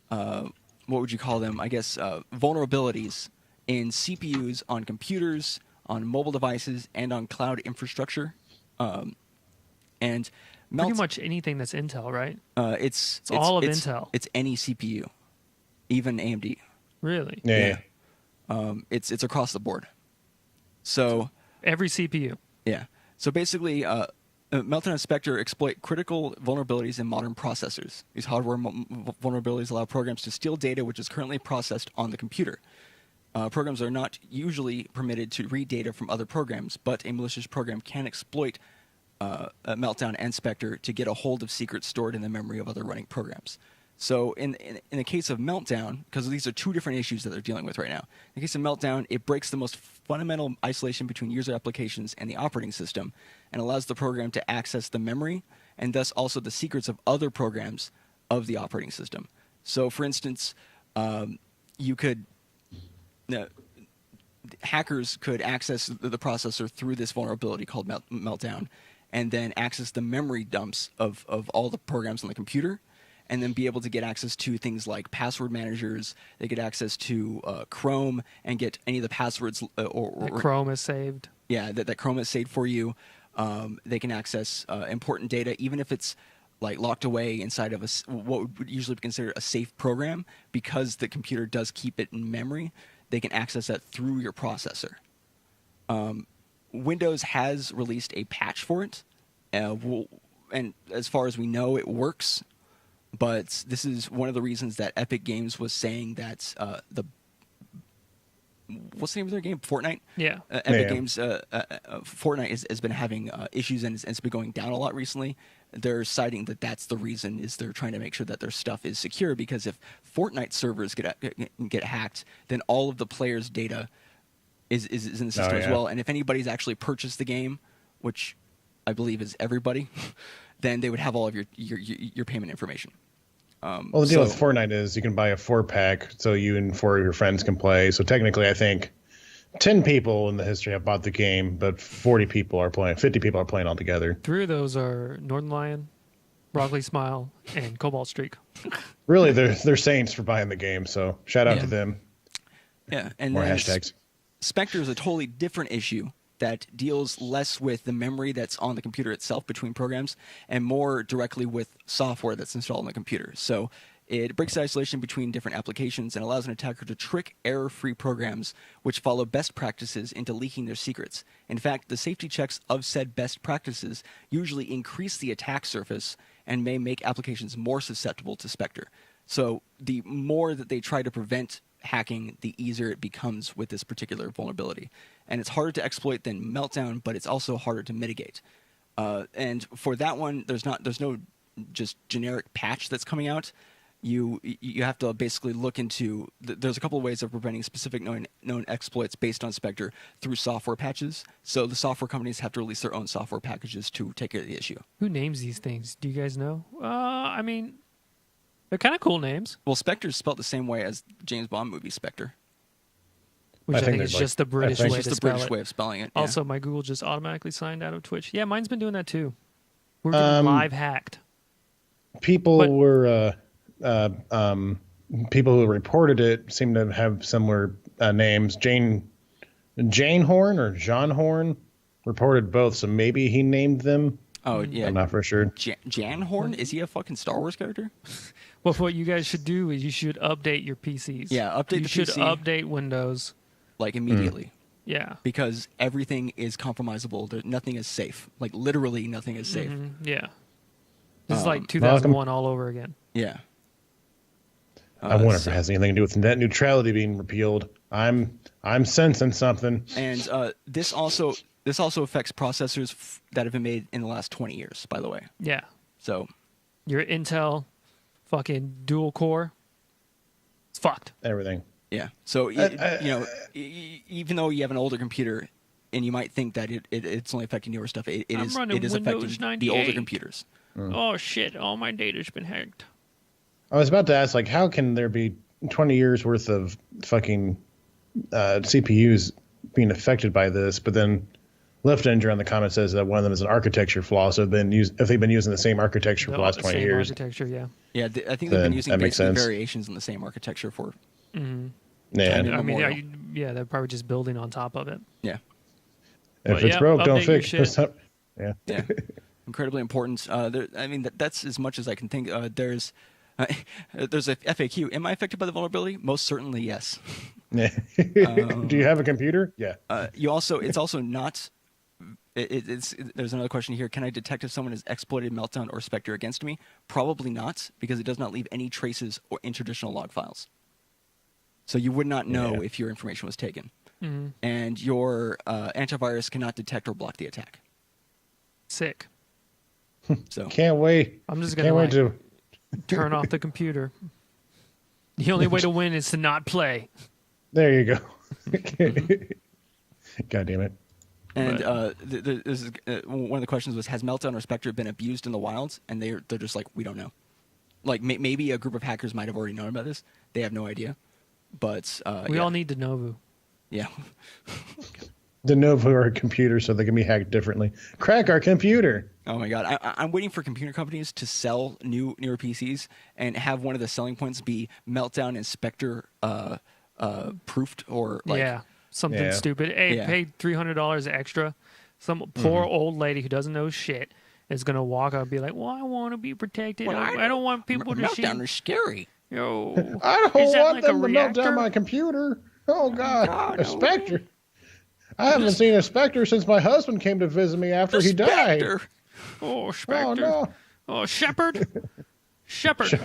Speaker 2: what would you call them? I guess vulnerabilities in CPUs on computers, on mobile devices, and on cloud infrastructure. And
Speaker 3: pretty much anything that's Intel, right?
Speaker 2: It's
Speaker 3: all of Intel.
Speaker 2: It's any CPU, even AMD.
Speaker 3: Really?
Speaker 1: Yeah.
Speaker 2: It's across the board. So
Speaker 3: every CPU.
Speaker 2: Yeah. So basically, Meltdown and Spectre exploit critical vulnerabilities in modern processors. These hardware vulnerabilities allow programs to steal data which is currently processed on the computer. Programs are not usually permitted to read data from other programs, but a malicious program can exploit Meltdown and Spectre to get a hold of secrets stored in the memory of other running programs. So in the case of Meltdown, because these are two different issues that they're dealing with right now. In the case of Meltdown, it breaks the most fundamental isolation between user applications and the operating system and allows the program to access the memory and thus also the secrets of other programs of the operating system. So for instance, you could... hackers could access the processor through this vulnerability called Meltdown, and then access the memory dumps of all the programs on the computer, and then be able to get access to things like password managers. They get access to Chrome and get any of the passwords or
Speaker 3: Chrome is saved.
Speaker 2: Yeah, that Chrome is saved for you. They can access important data, even if it's like locked away inside of what would usually be considered a safe program, because the computer does keep it in memory. They can access that through your processor. Windows has released a patch for it, and as far as we know, it works. But this is one of the reasons that Epic Games was saying that what's the name of their game? Fortnite?
Speaker 3: Yeah.
Speaker 2: Epic Games, Fortnite has been having issues, and it's been going down a lot recently. They're citing that that's the reason, is they're trying to make sure that their stuff is secure, because if Fortnite servers get hacked, then all of the players' data is in the system as well. And if anybody's actually purchased the game, which I believe is everybody, then they would have all of your payment information.
Speaker 1: Well, the deal with Fortnite is you can buy a 4-pack so you and 4 of your friends can play. So technically, I think 10 people in the history have bought the game, but 50 people are playing all together.
Speaker 3: 3 of those are Northern Lion, Broccoli Smile, and Cobalt Streak.
Speaker 1: Really, they're saints for buying the game, so shout out to them.
Speaker 2: Yeah, and
Speaker 1: more hashtags.
Speaker 2: Spectre is a totally different issue that deals less with the memory that's on the computer itself between programs and more directly with software that's installed on the computer. So it breaks the isolation between different applications and allows an attacker to trick error-free programs which follow best practices into leaking their secrets. In fact, the safety checks of said best practices usually increase the attack surface and may make applications more susceptible to Spectre. So the more that they try to prevent hacking, the easier it becomes with this particular vulnerability. And it's harder to exploit than Meltdown, but it's also harder to mitigate. And for that one, there's no just generic patch that's coming out. You have to basically look into. There's a couple of ways of preventing specific known exploits based on Spectre through software patches. So the software companies have to release their own software packages to take care of the issue.
Speaker 3: Who names these things? Do you guys know? I mean, they're kind of cool names.
Speaker 2: Well, Spectre is spelled the same way as James Bond movie Spectre.
Speaker 3: Which I think is just the British way to spell it.
Speaker 2: Just the British way of spelling it. Yeah.
Speaker 3: Also, my Google just automatically signed out of Twitch. Yeah, mine's been doing that too. We're getting live hacked.
Speaker 1: People who reported it seem to have similar names. Jane Horn or John Horn reported both, so maybe he named them.
Speaker 2: Oh, yeah.
Speaker 1: I'm not for sure.
Speaker 2: Jan Horn? Is he a fucking Star Wars character?
Speaker 3: Well, what you guys should do is you should update your PCs.
Speaker 2: Yeah, update the PC.
Speaker 3: You should update Windows.
Speaker 2: Like, immediately.
Speaker 3: Yeah.
Speaker 2: Because everything is compromisable. Nothing is safe. Like, literally nothing is safe.
Speaker 3: Yeah. This is like 2001 all over again.
Speaker 2: Yeah.
Speaker 1: I wonder if it has anything to do with net neutrality being repealed. I'm sensing something.
Speaker 2: And this also affects processors that have been made in the last 20 years, by the way.
Speaker 3: Yeah.
Speaker 2: So
Speaker 3: your Intel fucking dual core, it's fucked.
Speaker 1: Everything.
Speaker 2: Yeah. So even though you have an older computer and you might think that it's only affecting newer stuff, it is affecting
Speaker 3: 98.
Speaker 2: the older computers.
Speaker 3: Oh shit, all my data's been hacked.
Speaker 1: I was about to ask, like, how can there be 20 years worth of fucking CPUs being affected by this? But then Left Ninja on the comment says that one of them is an architecture flaw. So if they've been using the same architecture for the last 20 years.
Speaker 3: Architecture, yeah.
Speaker 2: Yeah, I think they've been using basically variations in the same architecture for.
Speaker 3: Mm-hmm.
Speaker 1: Yeah,
Speaker 3: I mean, they're probably just building on top of it.
Speaker 2: Yeah.
Speaker 1: If it's broke, don't fix it.
Speaker 2: Yeah. Incredibly important. That's as much as I can think. There's a FAQ. Am I affected by the vulnerability? Most certainly, yes.
Speaker 1: Do you have a computer? Yeah.
Speaker 2: It's also not. There's another question here. Can I detect if someone has exploited Meltdown or Spectre against me? Probably not, because it does not leave any traces in traditional log files. So you would not know if your information was taken.
Speaker 3: Mm-hmm.
Speaker 2: And your antivirus cannot detect or block the attack.
Speaker 3: Sick.
Speaker 1: So can't wait.
Speaker 3: I'm just going to turn off the computer. The only way to win is to not play.
Speaker 1: There you go. God damn it.
Speaker 2: And this is, one of the questions was, has Meltdown or Spectre been abused in the wilds? And they're just like, we don't know. Like, maybe a group of hackers might have already known about this. They have no idea. But
Speaker 3: we all need to know.
Speaker 2: Yeah.
Speaker 1: De novo our computer so they can be hacked differently. Crack our computer.
Speaker 2: Oh my God. I'm waiting for computer companies to sell newer PCs and have one of the selling points be Meltdown and Spectre proofed or like
Speaker 3: something stupid. Hey, paid $300 extra. Some poor old lady who doesn't know shit is gonna walk up and be like, "Well, I want to be protected.
Speaker 2: Well,
Speaker 3: I don't want people to see."
Speaker 2: Meltdown is scary.
Speaker 1: Yo, I don't want them to melt down my computer. Oh God, a Spectre. I haven't seen a Spectre since my husband came to visit me after he died.
Speaker 3: Oh, Spectre. Oh,
Speaker 1: no.
Speaker 3: Oh, Shepherd. Shepherd.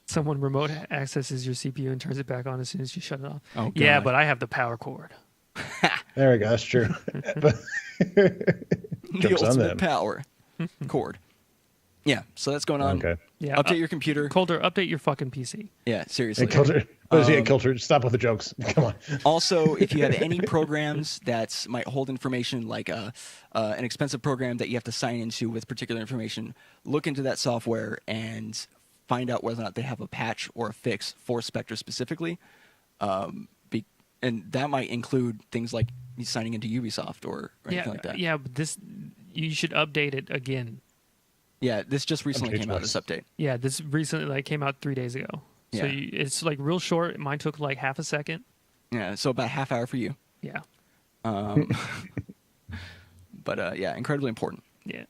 Speaker 3: Someone remote accesses your CPU and turns it back on as soon as you shut it off. Oh, yeah, but I have the power cord.
Speaker 1: There we go. That's true. But
Speaker 2: the ultimate power cord. Yeah, so that's going on.
Speaker 1: Okay.
Speaker 2: Yeah, update your computer.
Speaker 3: Coulter, update your fucking PC.
Speaker 2: Yeah, seriously.
Speaker 1: Coulter, Coulter, stop with the jokes. Come on.
Speaker 2: Also, if you have any programs that might hold information, like an expensive program that you have to sign into with particular information, look into that software and find out whether or not they have a patch or a fix for Spectre specifically. And that might include things like signing into Ubisoft or anything like that.
Speaker 3: Yeah, but you should update it again.
Speaker 2: Yeah, this just recently came out, this update.
Speaker 3: Yeah, this recently came out 3 days ago. Yeah. So it's like real short. Mine took like half a second.
Speaker 2: Yeah, so about a half hour for you.
Speaker 3: Yeah.
Speaker 2: But yeah, incredibly important.
Speaker 3: Yeah.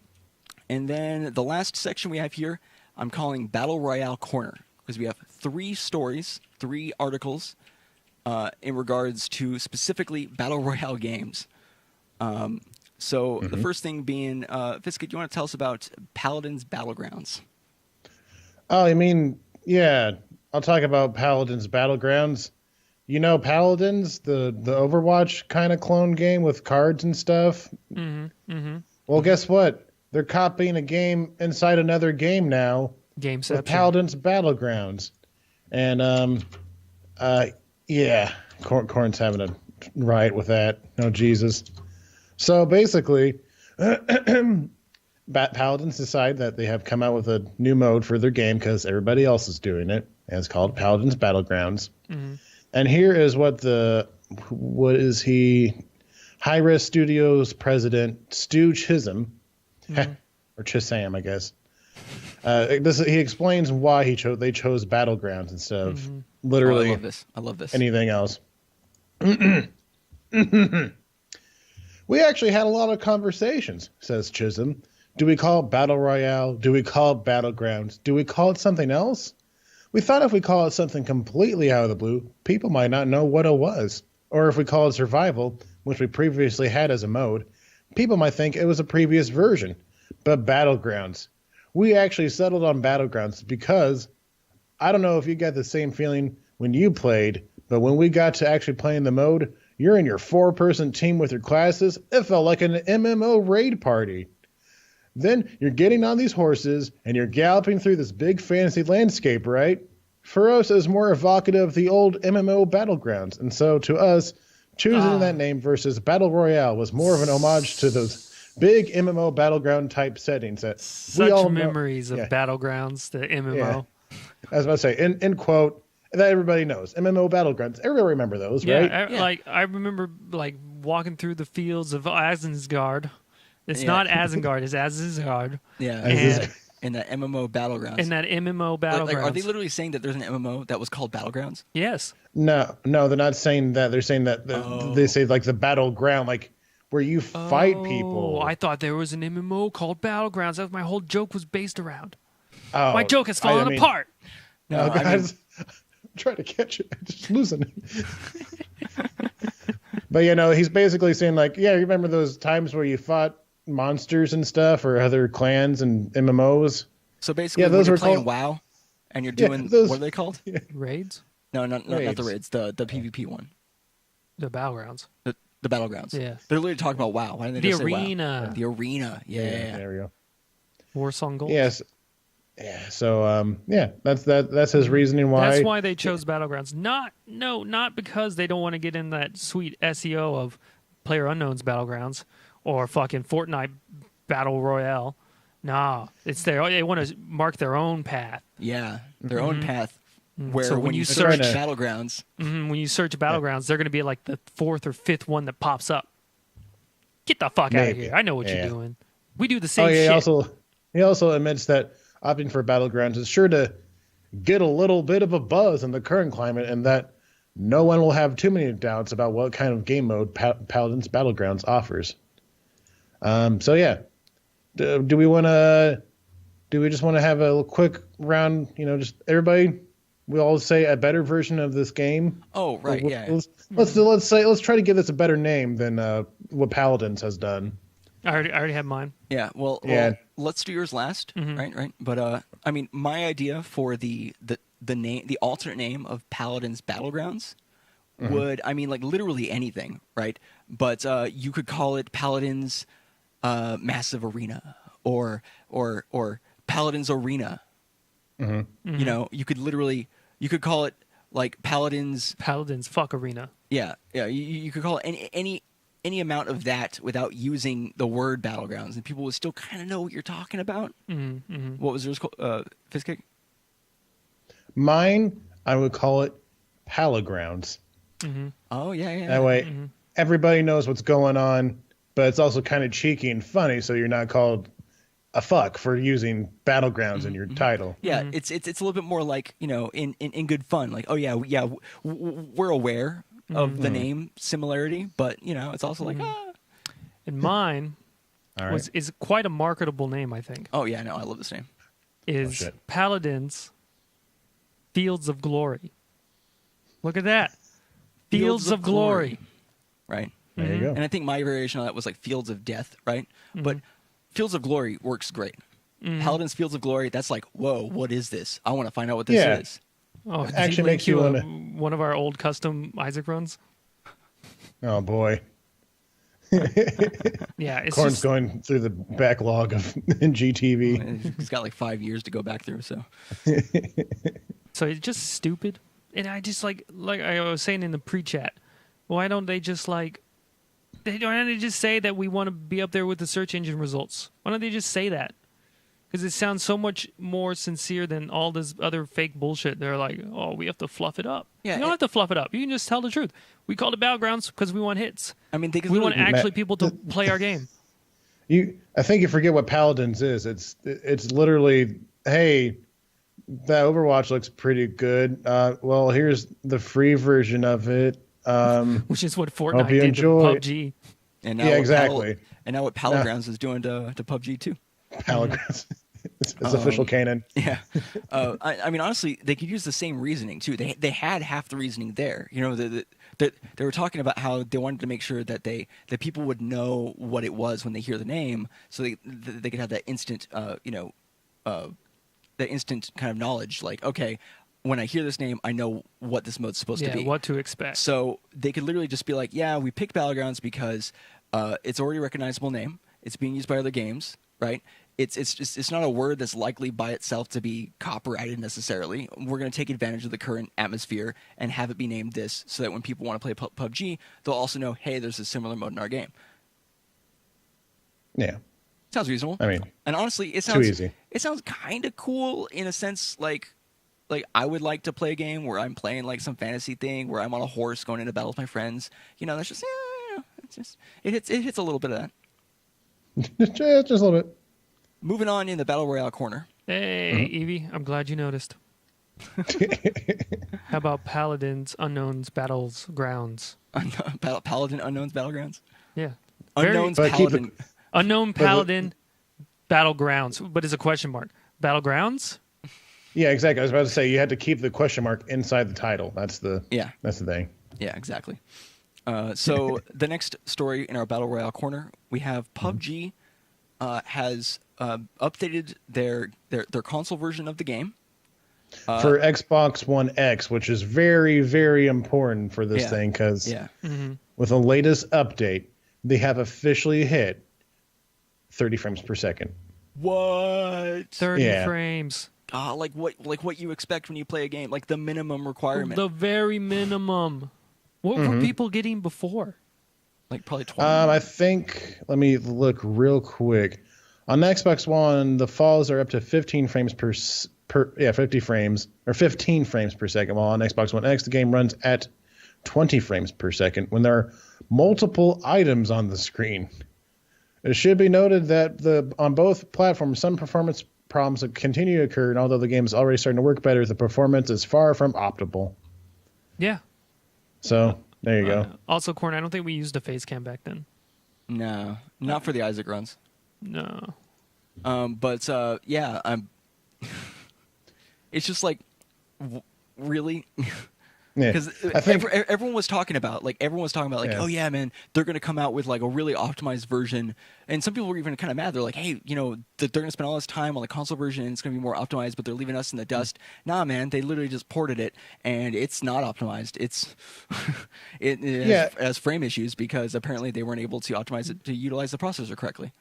Speaker 2: And then the last section we have here, I'm calling Battle Royale Corner, because we have 3 stories, 3 articles in regards to specifically Battle Royale games. So the first thing being, Fiskit, do you want to tell us about Paladins Battlegrounds?
Speaker 1: Oh, I mean, yeah, I'll talk about Paladins Battlegrounds. You know Paladins, the Overwatch kind of clone game with cards and stuff? Well, guess what? They're copying a game inside another game now.
Speaker 3: Gameception.
Speaker 1: With Paladins Battlegrounds. And, yeah, Corn's having a riot with that. Oh, Jesus. So basically, Paladins decide that they have come out with a new mode for their game because everybody else is doing it, and it's called Paladins Battlegrounds. And here is what Hi-Res Studios president Stu Chisholm, or Chisholm, I guess. He explains why they chose Battlegrounds instead of literally
Speaker 2: I love this.
Speaker 1: Anything else. We actually had a lot of conversations, says Chisholm. Do we call it Battle Royale? Do we call it Battlegrounds? Do we call it something else? We thought if we call it something completely out of the blue, people might not know what it was. Or if we call it Survival, which we previously had as a mode, people might think it was a previous version. But Battlegrounds. We actually settled on Battlegrounds because I don't know if you got the same feeling when you played, but when we got to actually playing the mode, you're in your 4-person team with your classes. It felt like an MMO raid party. Then you're getting on these horses and you're galloping through this big fantasy landscape, right? For us, it was more evocative of the old MMO Battlegrounds. And so to us, choosing that name versus Battle Royale was more of an homage to those big MMO Battleground type settings that
Speaker 3: we all memories of Battlegrounds, the MMO.
Speaker 1: Yeah. I was about to say, in quote, that everybody knows. MMO Battlegrounds. Everybody remember those, right?
Speaker 3: I remember walking through the fields of Isengard. It's not Isengard, it's Isengard.
Speaker 2: Yeah. In that MMO Battlegrounds.
Speaker 3: In that MMO Battlegrounds.
Speaker 2: Are they literally saying that there's an MMO that was called Battlegrounds?
Speaker 3: Yes.
Speaker 1: No, they're not saying that. They're saying that they say like the battleground, like where you fight people.
Speaker 3: I thought there was an MMO called Battlegrounds. That was my whole joke was based around.
Speaker 1: Oh,
Speaker 3: my joke has fallen apart.
Speaker 1: No, guys. I'm trying to catch it. I'm just losing it. But, he's basically saying, like, yeah, you remember those times where you fought monsters and stuff or other clans and MMOs?
Speaker 2: So basically, when you're playing WoW and you're doing, what are they called?
Speaker 3: Yeah. Raids?
Speaker 2: No, not the raids. The PvP one.
Speaker 3: The Battlegrounds.
Speaker 2: The Battlegrounds.
Speaker 3: Yeah.
Speaker 2: They're literally talking about WoW. Why didn't they just say
Speaker 3: arena.
Speaker 2: WoW? The arena. Yeah.
Speaker 1: There we go.
Speaker 3: Warsong Gold.
Speaker 1: Yes. Yeah. So that's his reasoning why.
Speaker 3: That's why they chose Battlegrounds. Not because they don't want to get in that sweet SEO of PlayerUnknown's Battlegrounds or fucking Fortnite Battle Royale. Nah, they want to mark their own path.
Speaker 2: Yeah, their own path Where
Speaker 3: So
Speaker 2: when you search Battlegrounds,
Speaker 3: when you search Battlegrounds, they're going to be like the 4th or 5th one that pops up. Get the fuck out of here! I know what you're doing. We do the same shit.
Speaker 1: He also admits that opting for Battlegrounds is sure to get a little bit of a buzz in the current climate, and that no one will have too many doubts about what kind of game mode Paladins Battlegrounds offers. So yeah, do we just want to have a quick round? Just everybody. We all say a better version of this game.
Speaker 2: Oh right, yeah.
Speaker 1: Let's try to give this a better name than what Paladins has done.
Speaker 3: I already have mine.
Speaker 2: Yeah. Well, let's do yours last. Right. But I mean, my idea for the name, the alternate name of Paladins Battlegrounds would, I mean, like literally anything, right? But you could call it Paladins Massive Arena or Paladins Arena. You could call it like Paladins
Speaker 3: fuck arena.
Speaker 2: Yeah. You could call it any amount of that without using the word Battlegrounds, and people would still kind of know what you're talking about. What was yours called? Fistkick?
Speaker 1: Mine, I would call it Palagrounds.
Speaker 2: Oh yeah.
Speaker 1: That way, everybody knows what's going on, but it's also kind of cheeky and funny, so you're not called a fuck for using Battlegrounds in your title.
Speaker 2: Yeah, it's a little bit more like, in good fun. Like, oh yeah, we're aware of the name similarity, but it's also like
Speaker 3: And mine is quite a marketable name, I think.
Speaker 2: Oh yeah, no, I love this name.
Speaker 3: Is Paladins Fields of Glory. Look at that. Fields of Glory.
Speaker 2: Right.
Speaker 1: There you go.
Speaker 2: And I think my variation of that was like Fields of Death, right? But Fields of Glory works great. Paladins Fields of Glory, that's like, whoa, what is this? I want to find out what this is.
Speaker 3: Oh,
Speaker 1: actually makes you want to...
Speaker 3: one of our old custom Isaac runs?
Speaker 1: Oh, boy.
Speaker 3: Yeah, it's
Speaker 1: Corn's going through the backlog of GTV.
Speaker 2: He's got like 5 years to go back through, so.
Speaker 3: So it's just stupid. And I just like I was saying in the pre-chat, why don't they just say that we want to be up there with the search engine results? Why don't they just say that? Because it sounds so much more sincere than all this other fake bullshit. They're like, oh, we have to fluff it up. Yeah, you don't have to fluff it up. You can just tell the truth. We called it Battlegrounds because we want hits.
Speaker 2: I mean,
Speaker 3: we want actually people to play our game.
Speaker 1: I think you forget what Paladins is. It's literally, hey, that Overwatch looks pretty good. Well, here's the free version of it.
Speaker 3: Which is what Fortnite did to PUBG.
Speaker 2: And now
Speaker 1: exactly.
Speaker 2: And now what Battlegrounds is doing to PUBG too.
Speaker 1: Battlegrounds. It's official canon.
Speaker 2: Yeah. I mean, honestly, they could use the same reasoning too. They had half the reasoning there. They were talking about how they wanted to make sure that people would know what it was when they hear the name, so they could have that instant, that instant kind of knowledge. Like, okay, when I hear this name, I know what this mode's supposed to be.
Speaker 3: What to expect.
Speaker 2: So they could literally just be like, yeah, we picked Battlegrounds because it's already a recognizable name. It's being used by other games, right? It's not a word that's likely by itself to be copyrighted necessarily. We're going to take advantage of the current atmosphere and have it be named this, so that when people want to play PUBG, they'll also know, hey, there's a similar mode in our game.
Speaker 1: Yeah,
Speaker 2: sounds reasonable.
Speaker 1: I mean,
Speaker 2: and honestly, it sounds
Speaker 1: too easy.
Speaker 2: It sounds kind of cool in a sense. Like I would like to play a game where I'm playing like some fantasy thing where I'm on a horse going into battle with my friends. That's just it hits a little bit of that.
Speaker 1: just a little bit.
Speaker 2: Moving on in the Battle Royale corner.
Speaker 3: Hey, Evie, I'm glad you noticed. How about Paladins Unknowns Battlegrounds?
Speaker 2: Paladin Unknowns Battlegrounds?
Speaker 3: Yeah.
Speaker 2: Unknowns Paladin.
Speaker 3: Unknown Paladin Battlegrounds, but it's a question mark. Battlegrounds?
Speaker 1: Yeah, exactly. I was about to say you had to keep the question mark inside the title. That's the thing.
Speaker 2: Yeah, exactly. So the next story in our Battle Royale corner, we have PUBG has updated their console version of the game
Speaker 1: for Xbox One X, which is very, very important for this thing because with the latest update, they have officially hit 30 frames per second.
Speaker 2: What?
Speaker 3: 30 frames.
Speaker 2: Like what you expect when you play a game, like the minimum requirement.
Speaker 3: The very minimum. What were people getting before?
Speaker 2: Like probably 20.
Speaker 1: I think. Let me look real quick. On the Xbox One, the falls are up to 15 frames per frames or 15 frames per second, while on Xbox One X the game runs at 20 frames per second when there are multiple items on the screen. It should be noted that on both platforms some performance problems continue to occur, and although the game is already starting to work better, the performance is far from optimal.
Speaker 3: Yeah.
Speaker 1: So there you go.
Speaker 3: Also, Corn, I don't think we used a face cam back then.
Speaker 2: No, not for the Isaac runs.
Speaker 3: No.
Speaker 2: But yeah, it's just like, really?
Speaker 1: Yeah,
Speaker 2: Because everyone was talking about, oh yeah, man, they're going to come out with like a really optimized version. And some people were even kind of mad. They're like, hey, you know, they're going to spend all this time on the console version and it's going to be more optimized, but they're leaving us in the dust. Nah, man, they literally just ported it and it's not optimized. It has frame issues because apparently they weren't able to optimize it to utilize the processor correctly.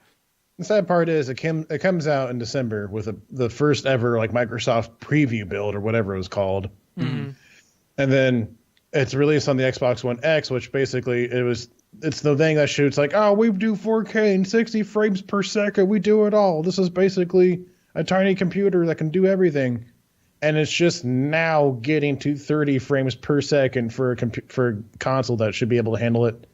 Speaker 1: The sad part is it comes out in December with the first ever like Microsoft preview build or whatever it was called.
Speaker 3: Mm-hmm.
Speaker 1: And then it's released on the Xbox One X, which basically it's the thing that shoots like, oh, we do 4K and 60 frames per second. We do it all. This is basically a tiny computer that can do everything. And it's just now getting to 30 frames per second for a console that should be able to handle it.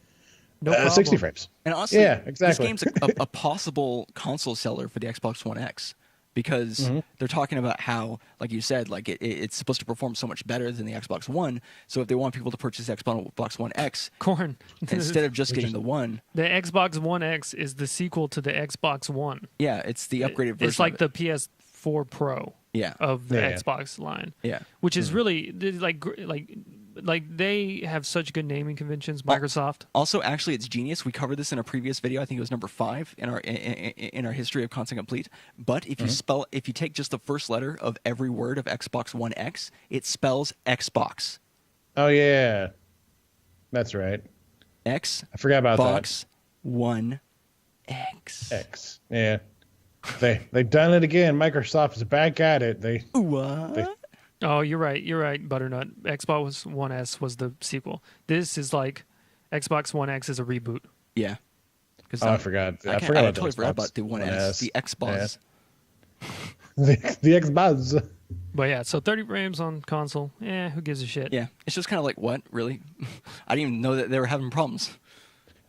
Speaker 3: No problem.
Speaker 1: 60 frames.
Speaker 2: And honestly,
Speaker 1: yeah, exactly.
Speaker 2: This game's a possible console seller for the Xbox One X. Because they're talking about how, like you said, like it's supposed to perform so much better than the Xbox One. So if they want people to purchase Xbox One X,
Speaker 3: Corn,
Speaker 2: instead of just getting the One,
Speaker 3: the Xbox One X is the sequel to the Xbox One.
Speaker 2: Yeah, it's the upgraded version.
Speaker 3: It's like the PS4 Pro.
Speaker 2: Yeah.
Speaker 3: Of the Xbox line.
Speaker 2: Yeah,
Speaker 3: which is really like they have such good naming conventions. Microsoft.
Speaker 2: Also, actually, it's genius. We covered this in a previous video. I think it was number 5 in our history of Constant Complete. But if you take just the first letter of every word of Xbox One X, it spells Xbox.
Speaker 1: Oh yeah, that's right.
Speaker 2: X.
Speaker 1: I forgot about
Speaker 2: Xbox One X.
Speaker 1: X. Yeah. They've done it again. Microsoft is back at it.
Speaker 2: What?
Speaker 3: Oh, you're right, Butternut. Xbox One S was the sequel. This is like Xbox One X is a reboot.
Speaker 2: Yeah.
Speaker 1: I forgot. I
Speaker 2: totally forgot about the One S. The Xbox.
Speaker 1: Yeah. the Xbox.
Speaker 3: But yeah, so 30 frames on console. Who gives a shit?
Speaker 2: Yeah, it's just kind of like, what? Really? I didn't even know that they were having problems.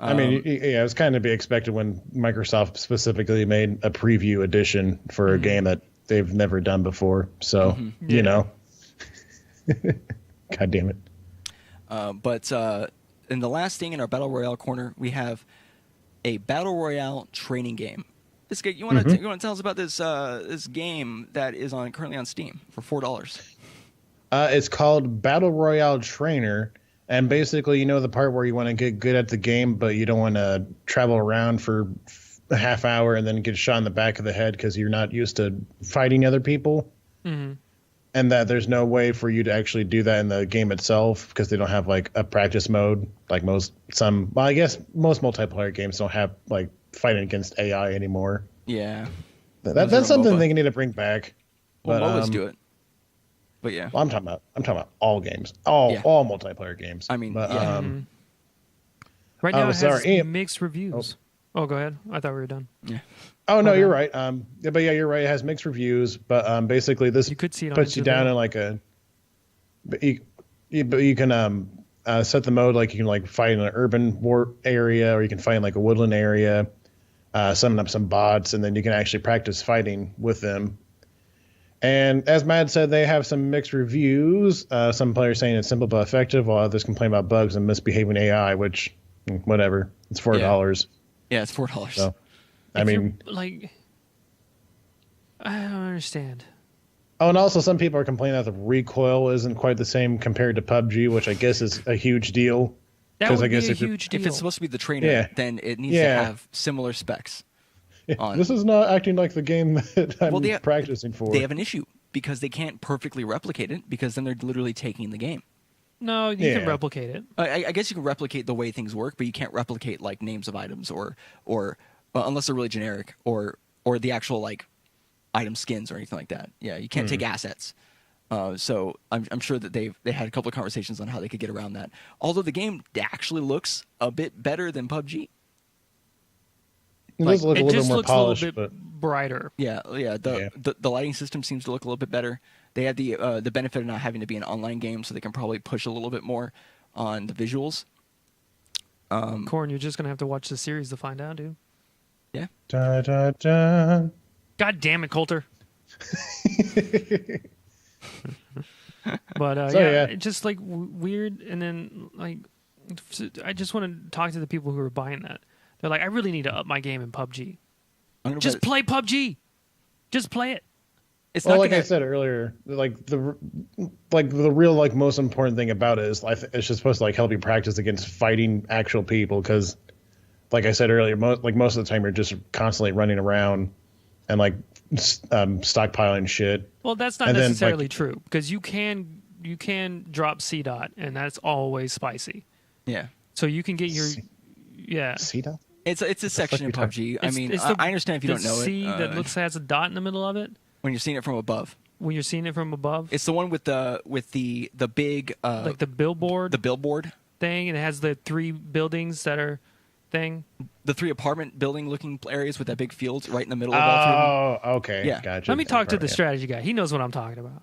Speaker 1: I mean, it was kind of to be expected when Microsoft specifically made a preview edition for a game that they've never done before. So, you know. God damn it.
Speaker 2: But in the last thing in our Battle Royale corner, we have a Battle Royale training game. This game, you want to tell us about this game that is currently on Steam for $4?
Speaker 1: It's called Battle Royale Trainer. And basically, you know the part where you want to get good at the game, but you don't want to travel around for a half hour and then get shot in the back of the head because you're not used to fighting other people.
Speaker 3: Mm-hmm.
Speaker 1: And that there's no way for you to actually do that in the game itself because they don't have like a practice mode like I guess most multiplayer games don't have like fighting against AI anymore.
Speaker 2: Yeah.
Speaker 1: That's something they need to bring back.
Speaker 2: Well, MOBAs do it. But yeah,
Speaker 1: well, I'm talking about all games, all multiplayer games.
Speaker 2: I mean,
Speaker 1: but,
Speaker 3: right now it has mixed reviews. Oh, go ahead. I thought we were done.
Speaker 2: Yeah.
Speaker 1: Oh no, you're right. But yeah, you're right. It has mixed reviews, but basically this puts you down in like but you can set the mode like you can like fight in an urban war area, or you can fight in like a woodland area, summon up some bots, and then you can actually practice fighting with them. And as Matt said, they have some mixed reviews. Some players saying it's simple but effective, while others complain about bugs and misbehaving AI, which, whatever. It's $4.
Speaker 2: Yeah, it's $4.
Speaker 1: So, I mean,
Speaker 3: like, I don't understand.
Speaker 1: Oh, and also some people are complaining that the recoil isn't quite the same compared to PUBG, which I guess is a huge deal.
Speaker 3: That would be a huge deal.
Speaker 2: If it's supposed to be the trainer, then it needs to have similar specs.
Speaker 1: This is not acting like the game that I'm practicing for.
Speaker 2: They have an issue because they can't perfectly replicate it because then they're literally taking the game.
Speaker 3: No, you can replicate it.
Speaker 2: I guess you can replicate the way things work, but you can't replicate like names of items or unless they're really generic or the actual like item skins or anything like that. Yeah, you can't take assets. So I'm sure that they had a couple of conversations on how they could get around that. Although the game actually looks a bit better than PUBG.
Speaker 1: It does look a little bit more polished,
Speaker 3: a little bit brighter.
Speaker 2: Yeah. The lighting system seems to look a little bit better. They had the benefit of not having to be an online game, so they can probably push a little bit more on the visuals.
Speaker 3: Corn, you're just gonna have to watch the series to find out, dude.
Speaker 2: Yeah.
Speaker 1: Da, da, da.
Speaker 3: God damn it, Coulter. But
Speaker 1: So,
Speaker 3: yeah, it's just like weird. And then like, I just want to talk to the people who are buying that. They're like, I really need to up my game in PUBG. Just play PUBG. Just play it.
Speaker 2: It's
Speaker 1: Well,
Speaker 2: not
Speaker 1: like
Speaker 2: gonna...
Speaker 1: I said earlier, like the real like most important thing about it is it's just supposed to like help you practice against fighting actual people, because like I said earlier, most of the time you're just constantly running around and like stockpiling shit.
Speaker 3: Well, that's not necessarily true, because you can drop C dot, and that's always spicy.
Speaker 2: Yeah.
Speaker 3: So you can get your
Speaker 1: C dot.
Speaker 2: It's a section in PUBG. I mean, I understand if you don't know
Speaker 3: C
Speaker 2: it.
Speaker 3: that has a dot in the middle of it.
Speaker 2: When you're seeing it from above.
Speaker 3: When you're seeing it from above.
Speaker 2: It's the one with the big
Speaker 3: like the billboard.
Speaker 2: The billboard
Speaker 3: thing, and it has the 3 buildings that are thing.
Speaker 2: The 3 apartment building looking areas with that big field right in the middle of all 3 of them.
Speaker 1: Oh, okay.
Speaker 2: Yeah.
Speaker 1: Gotcha.
Speaker 3: Let me talk to the strategy guy. He knows what I'm talking about.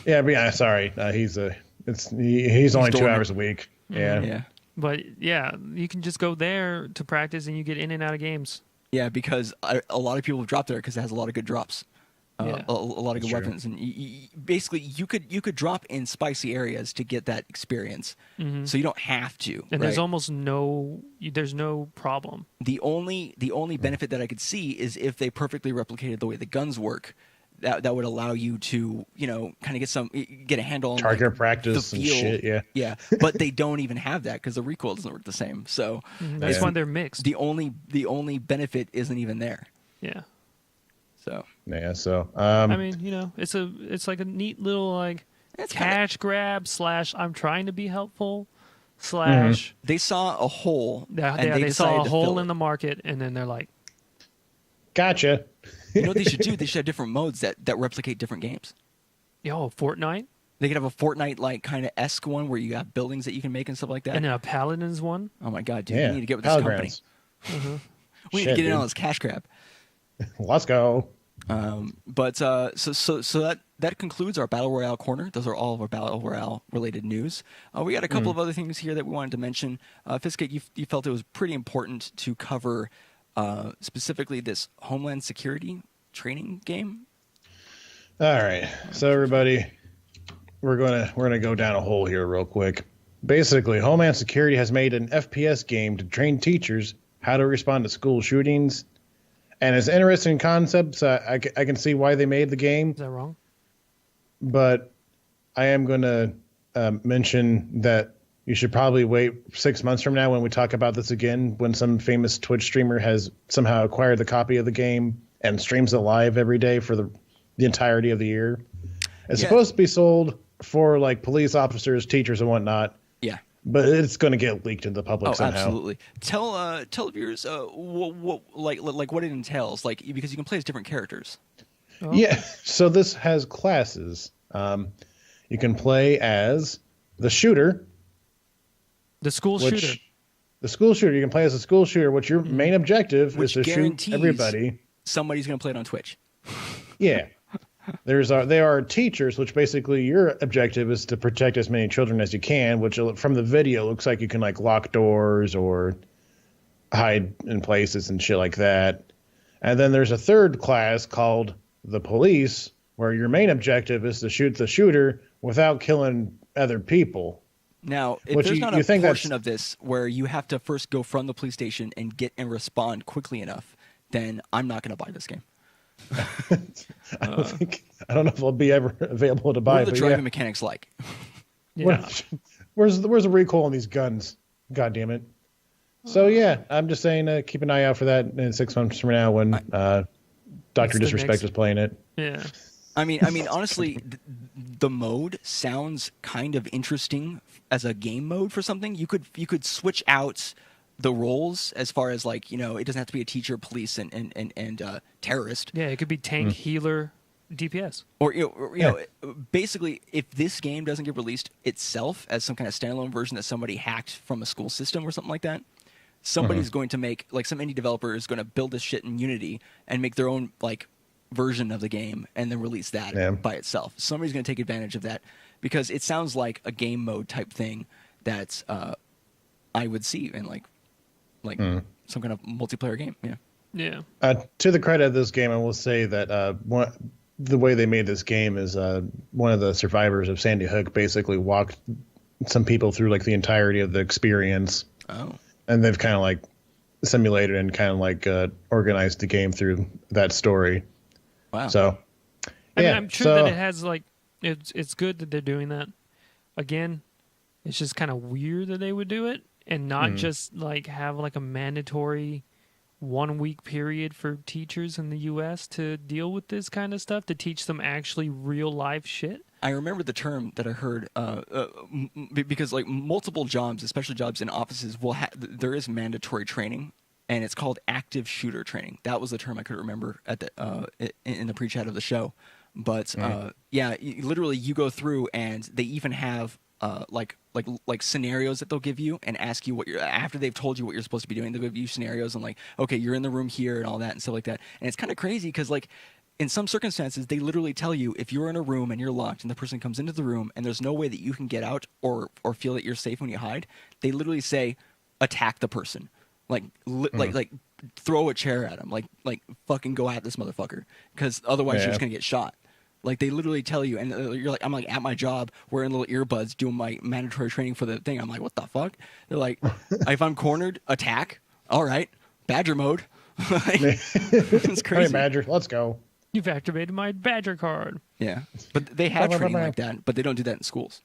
Speaker 1: Yeah, but yeah, sorry. He's only 2 hours a week. Yeah.
Speaker 2: Yeah.
Speaker 3: But yeah, you can just go there to practice, and you get in and out of games.
Speaker 2: Yeah, because a lot of people have dropped there because it has a lot of good drops. A lot of good weapons, and basically you could drop in spicy areas to get that experience, so you don't have to.
Speaker 3: And there's almost no problem.
Speaker 2: The only benefit that I could see is if they perfectly replicated the way the guns work. That would allow you to kind of get a handle on
Speaker 1: target practice and shit.
Speaker 2: Yeah, but they don't even have that because the recoil doesn't work the same. So
Speaker 3: that's why they're mixed.
Speaker 2: The only benefit isn't even there.
Speaker 3: Yeah.
Speaker 1: So
Speaker 3: I mean, it's like a neat little like cash grab / I'm trying to be helpful /
Speaker 2: They saw a hole.
Speaker 3: They saw a hole in the market, and then they're like,
Speaker 1: gotcha.
Speaker 2: You know what they should do? They should have different modes that replicate different games.
Speaker 3: Yo, Fortnite?
Speaker 2: They could have a Fortnite like kind of esque one where you have buildings that you can make and stuff like that.
Speaker 3: And then a Paladins one?
Speaker 2: Oh my god, dude! We need to get with this company. We need to get in on this cash grab.
Speaker 1: Let's go.
Speaker 2: But so that concludes our Battle Royale corner. Those are all of our Battle Royale related news. We got a couple of other things here that we wanted to mention. Fiskate, you felt it was pretty important to cover specifically this Homeland Security training game.
Speaker 1: All right, so everybody, we're gonna go down a hole here real quick. Basically, Homeland Security has made an FPS game to train teachers how to respond to school shootings. And it's an interesting concept. I can see why they made the game.
Speaker 3: Is that wrong?
Speaker 1: But I am going to mention that you should probably wait 6 months from now when we talk about this again, when some famous Twitch streamer has somehow acquired the copy of the game and streams it live every day for the entirety of the year. It's supposed to be sold for like police officers, teachers, and whatnot.
Speaker 2: Yeah.
Speaker 1: But it's going to get leaked to the public somehow.
Speaker 2: Absolutely. Tell viewers what it entails, like, because you can play as different characters.
Speaker 1: Oh. Yeah. So this has classes. You can play as the shooter.
Speaker 3: The school shooter.
Speaker 1: The school shooter. You can play as a school shooter, which your main objective is to shoot everybody.
Speaker 2: Somebody's going to play it on Twitch.
Speaker 1: Yeah. They are teachers, which basically your objective is to protect as many children as you can, which from the video looks like you can like lock doors or hide in places and shit like that. And then there's a third class called the police, where your main objective is to shoot the shooter without killing other people.
Speaker 2: Now, if there's not a portion of this where you have to first go from the police station and get and respond quickly enough, then I'm not going to buy this game.
Speaker 1: I don't know if it'll be ever available to buy.
Speaker 2: What are the driving mechanics like?
Speaker 1: Yeah. Where's the recoil on these guns? God damn it! So yeah, I'm just saying, keep an eye out for that in 6 months from now when Dr. Disrespect is playing it.
Speaker 3: Yeah.
Speaker 2: I mean, honestly, the mode sounds kind of interesting as a game mode for something. You could switch out the roles as far as like, it doesn't have to be a teacher, police, and terrorist.
Speaker 3: Yeah, it could be tank, healer, DPS.
Speaker 2: Or basically, if this game doesn't get released itself as some kind of standalone version that somebody hacked from a school system or something like that, somebody's going to make, like, some indie developer is going to build this shit in Unity and make their own, like, version of the game and then release that by itself. Somebody's going to take advantage of that because it sounds like a game mode type thing that I would see in, like some kind of multiplayer game.
Speaker 3: Yeah.
Speaker 1: To the credit of this game, I will say that the way they made this game is one of the survivors of Sandy Hook basically walked some people through like the entirety of the experience.
Speaker 2: Oh.
Speaker 1: And they've kind of like simulated and kind of like organized the game through that story.
Speaker 2: Wow.
Speaker 1: So,
Speaker 3: I mean, I'm sure that it has like it's good that they're doing that. Again, it's just kind of weird that they would do it and not just like have like a mandatory 1 week period for teachers in the U.S. to deal with this kind of stuff, to teach them actually real life shit.
Speaker 2: I remember the term that I heard because like multiple jobs, especially jobs in offices, there is mandatory training, and it's called active shooter training. That was the term I could remember at the in the pre-chat of the show. But literally you go through, and they even have like scenarios that they'll give you and ask you what you're, after they've told you what you're supposed to be doing, they'll give you scenarios and like, okay, you're in the room here and all that and stuff like that. And it's kind of crazy because like in some circumstances, they literally tell you if you're in a room and you're locked and the person comes into the room and there's no way that you can get out or feel that you're safe when you hide, they literally say, attack the person. Like throw a chair at him. Like fucking go at this motherfucker. Because otherwise you're just going to get shot. Like they literally tell you, and you're like, I'm like at my job wearing little earbuds doing my mandatory training for the thing. I'm like, what the fuck? They're like, if I'm cornered, attack. All right, Badger mode. It's crazy.
Speaker 1: Hey, Badger, let's go.
Speaker 3: You've activated my Badger card.
Speaker 2: Yeah, but they have training like that, but they don't do that in schools.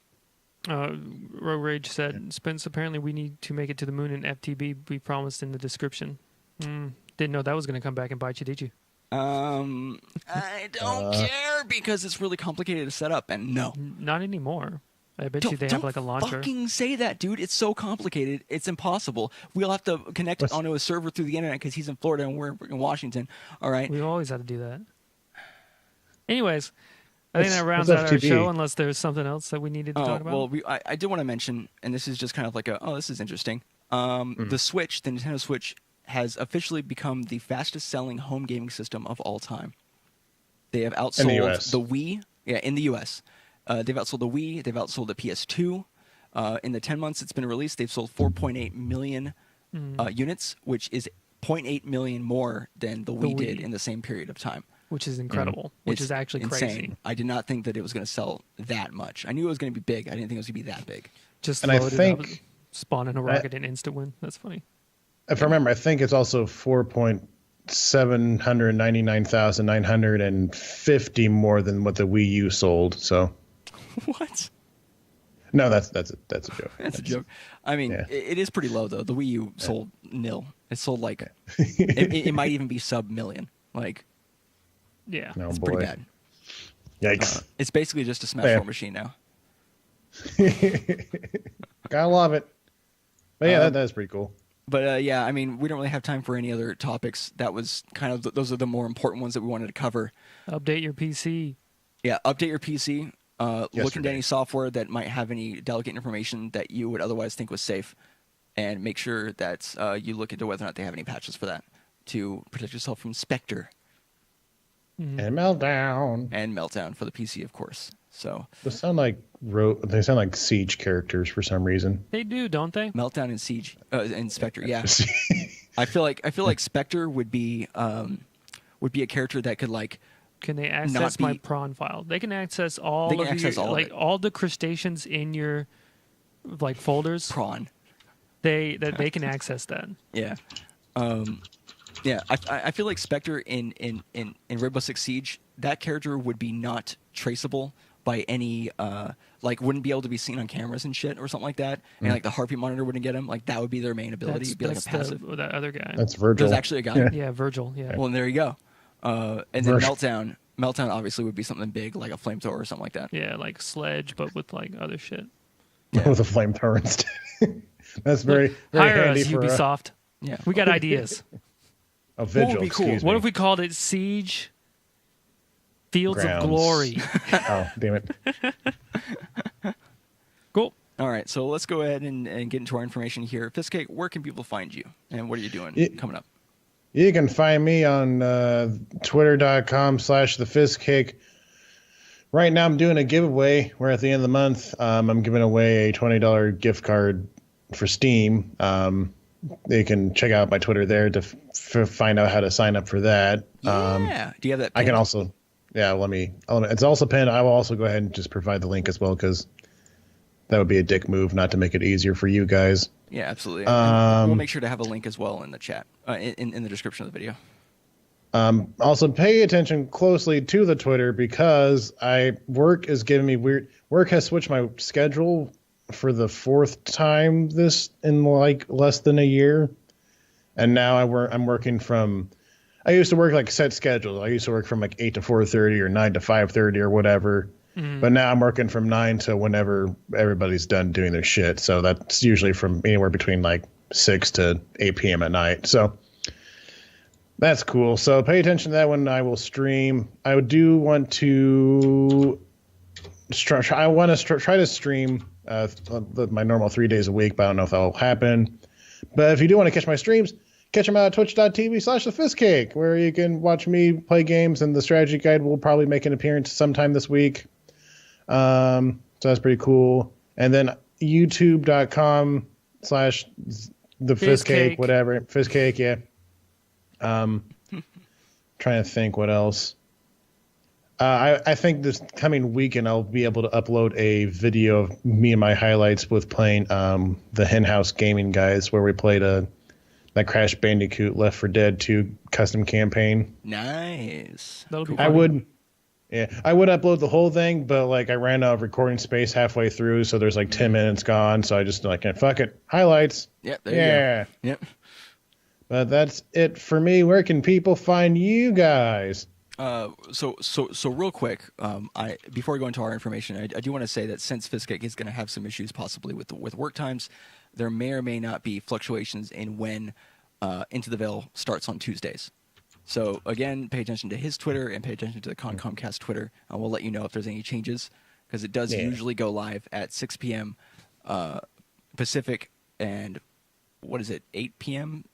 Speaker 3: Rogue Rage said, Spence, apparently we need to make it to the moon in FTB we promised in the description. Didn't know that was going to come back and bite you, did you?
Speaker 2: I don't care because it's really complicated to set up, and no.
Speaker 3: Not anymore. I bet you they have like a launcher.
Speaker 2: Don't fucking say that, dude. It's so complicated. It's impossible. We'll have to connect onto a server through the internet because he's in Florida and we're in Washington. All right?
Speaker 3: We've always had to do that. Anyways, I think that rounds out our show unless there's something else that we needed to talk about.
Speaker 2: Well, I did want to mention, and this is just kind of like this is interesting. The Switch, the Nintendo Switch, has officially become the fastest-selling home gaming system of all time. They have outsold the Wii. Yeah, in the U.S. They've outsold the Wii. They've outsold the PS2. In the 10 months it's been released, they've sold 4.8 million units, which is 0.8 million more than the Wii did in the same period of time.
Speaker 3: Which is incredible. Which is actually
Speaker 2: insane.
Speaker 3: Crazy.
Speaker 2: I did not think that it was going to sell that much. I knew it was going to be big. I didn't think it was going to be that big.
Speaker 3: Just load it up, spawn in a rocket and instant win. That's funny.
Speaker 1: If I remember, I think it's also 4,799,950 more than what the Wii U sold. So,
Speaker 2: what?
Speaker 1: No, that's a joke.
Speaker 2: That's a joke. I mean, it is pretty low though. The Wii U sold nil. It sold like it might even be sub-million. Like,
Speaker 3: yeah,
Speaker 2: it's pretty bad.
Speaker 1: Yikes!
Speaker 2: It's basically just a Smash 4 machine now.
Speaker 1: Gotta love it. But yeah, that's pretty cool.
Speaker 2: But yeah, I mean, we don't really have time for any other topics. That was kind of those are the more important ones that we wanted to cover.
Speaker 3: Update your PC.
Speaker 2: Yeah, update your PC. Look into any software that might have any delicate information that you would otherwise think was safe, and make sure that you look into whether or not they have any patches for that to protect yourself from Spectre.
Speaker 1: And Meltdown.
Speaker 2: And Meltdown for the PC, of course. So
Speaker 1: they sound like Siege characters for some reason.
Speaker 3: They do, don't they?
Speaker 2: Meltdown and Siege and Spectre, yeah. I feel like Spectre would be a character that could like.
Speaker 3: Can they access my prawn file? They can access all all the crustaceans in your like folders.
Speaker 2: Prawn.
Speaker 3: They can access that.
Speaker 2: Yeah. Yeah, I feel like Spectre in Rainbow Six Siege, that character would be not traceable by any wouldn't be able to be seen on cameras and shit or something like that, and like the heartbeat monitor wouldn't get him. Like that would be their main ability. It'd be like a passive.
Speaker 3: That other guy.
Speaker 1: That's Virgil.
Speaker 2: There's actually a guy.
Speaker 3: Yeah, Virgil. Yeah.
Speaker 2: Well, there you go. And then Meltdown obviously would be something big like a flamethrower or something like that.
Speaker 3: Yeah, like Sledge, but with like other shit.
Speaker 1: Yeah. With a flamethrower instead. That's very handy
Speaker 3: us, for Ubisoft. Yeah, we got ideas.
Speaker 1: A Vigil, excuse me.
Speaker 3: What if we called it Siege Fields of Glory?
Speaker 1: Oh, damn it.
Speaker 3: Cool.
Speaker 2: All right, so let's go ahead and get into our information here. Fistcake, where can people find you, and what are you doing coming up?
Speaker 1: You can find me on twitter.com/thefistcake. Right now, I'm doing a giveaway. We're at the end of the month. I'm giving away a $20 gift card for Steam. You can check out my Twitter there to find out how to sign up for that.
Speaker 2: Yeah. Do you have that pinned?
Speaker 1: I can also, it's also pinned. I will also go ahead and just provide the link as well, because that would be a dick move not to make it easier for you guys.
Speaker 2: Yeah, absolutely. We'll make sure to have a link as well in the chat, in the description of the video.
Speaker 1: Also, pay attention closely to the Twitter, because work is giving me weird. Work has switched my schedule for the 4th time in like less than a year, and now I'm working from. I used to work like set schedules. I used to work from like 8 to 4:30 or 9 to 5:30 or whatever. But now I'm working from 9 to whenever everybody's done doing their shit. So that's usually from anywhere between like 6 to 8 p.m. at night. So that's cool. So pay attention to that when I will stream. I do want to try to stream my normal 3 days a week, but I don't know if that will happen. But if you do want to catch my streams, catch them out at twitch.tv/thefistcake, where you can watch me play games, and the strategy guide will probably make an appearance sometime this week. So that's pretty cool. And then youtube.com/thefistcake, whatever. Fistcake, yeah. Trying to think what else. I think this coming weekend I'll be able to upload a video of me and my highlights with playing the Henhouse Gaming guys, where we played that Crash Bandicoot Left 4 Dead 2 custom campaign.
Speaker 2: Nice.
Speaker 3: That'll be
Speaker 1: I would upload the whole thing, but like I ran out of recording space halfway through, so there's like 10 minutes gone, so I just fuck it. Highlights.
Speaker 2: Yep, there you go. Yep.
Speaker 1: But that's it for me. Where can people find you guys?
Speaker 2: So real quick, before we go into our information, I do want to say that since Fistcake is going to have some issues possibly with work times, there may or may not be fluctuations in when Into the Veil starts on Tuesdays. So again, pay attention to his Twitter and pay attention to the Concomcast Twitter, and we'll let you know if there's any changes, because it does usually go live at 6 p.m. Pacific, and 8 p.m.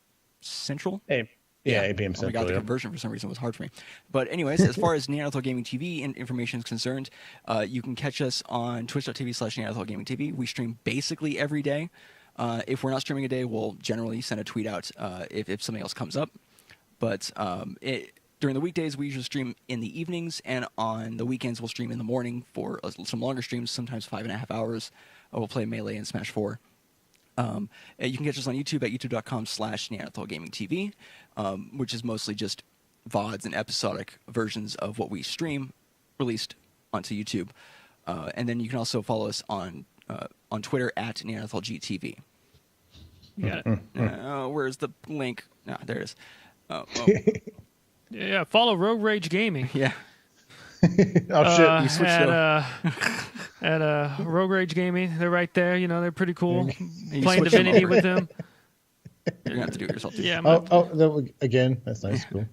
Speaker 2: Central?
Speaker 1: 8 p.m. Central.
Speaker 2: I got the conversion for some reason. It was hard for me. But anyways, as far as Neanderthal Gaming TV information is concerned, you can catch us on twitch.tv/Neanderthal Gaming TV. We stream basically every day. If we're not streaming a day, we'll generally send a tweet out if something else comes up. But during the weekdays, we usually stream in the evenings, and on the weekends, we'll stream in the morning for some longer streams, sometimes 5.5 hours. We'll play Melee and Smash 4. You can catch us on YouTube at youtube.com/Neanderthal Gaming TV, which is mostly just VODs and episodic versions of what we stream released onto YouTube. And then you can also follow us on Twitter at NeanderthalGTV.
Speaker 3: Yeah.
Speaker 2: Where's the link? No, there it is.
Speaker 3: Yeah, follow Rogue Rage Gaming.
Speaker 2: Yeah.
Speaker 1: Oh shit!
Speaker 2: You switched
Speaker 3: at Rogue Rage Gaming. They're right there. They're pretty cool. Playing Divinity with them.
Speaker 2: You're gonna have to do it yourself too.
Speaker 3: Yeah.
Speaker 1: Again, that's nice. Cool.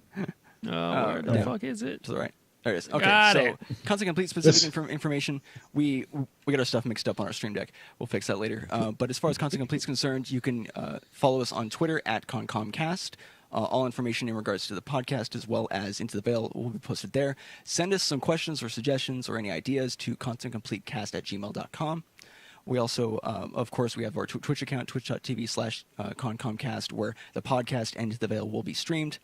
Speaker 3: Where the fuck is it?
Speaker 2: To the right. There it is. Okay,
Speaker 3: Got
Speaker 2: so
Speaker 3: it.
Speaker 2: Constant Complete specific information. We got our stuff mixed up on our stream deck. We'll fix that later. But as far as Constant Complete is concerned, you can follow us on Twitter at ConcomCast. All information in regards to the podcast as well as Into the Veil will be posted there. Send us some questions or suggestions or any ideas to constantcompletecast@gmail.com. We also, of course, we have our Twitch account, twitch.tv/ConcomCast, where the podcast and Into the Veil will be streamed.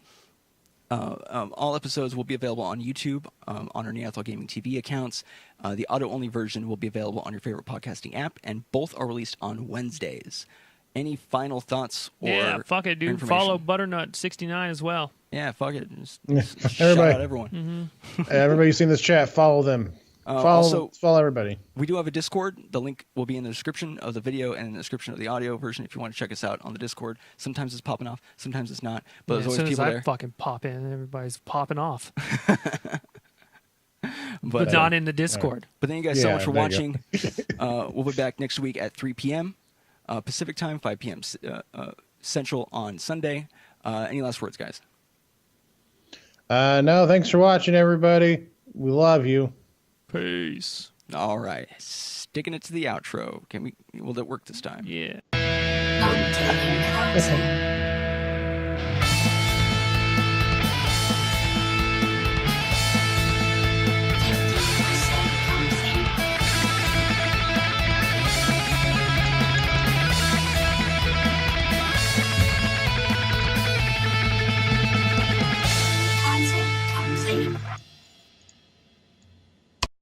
Speaker 2: All episodes will be available on YouTube on our Neanderthal Gaming TV accounts. The audio-only version will be available on your favorite podcasting app, and both are released on Wednesdays. Any final thoughts or
Speaker 3: fuck it, dude. Follow Butternut69 as well.
Speaker 2: Yeah, fuck it. Just shout out everyone.
Speaker 1: Mm-hmm. Everybody who's seen this chat, follow them. Follow everybody.
Speaker 2: We do have a Discord. The link will be in the description of the video and in the description of the audio version if you want to check us out on the Discord. Sometimes it's popping off, sometimes it's not. But there's always people there.
Speaker 3: As fucking pop in, everybody's popping off.
Speaker 2: but
Speaker 3: not in the Discord.
Speaker 2: But thank you guys so much for watching. We'll be back next week at 3 p.m. Pacific time, 5 p.m. Central on Sunday. Any last words, guys?
Speaker 1: No, thanks for watching, everybody. We love you.
Speaker 3: Peace.
Speaker 2: All right. Sticking it to the outro. Will it work this time?
Speaker 3: Yeah.
Speaker 4: Not telling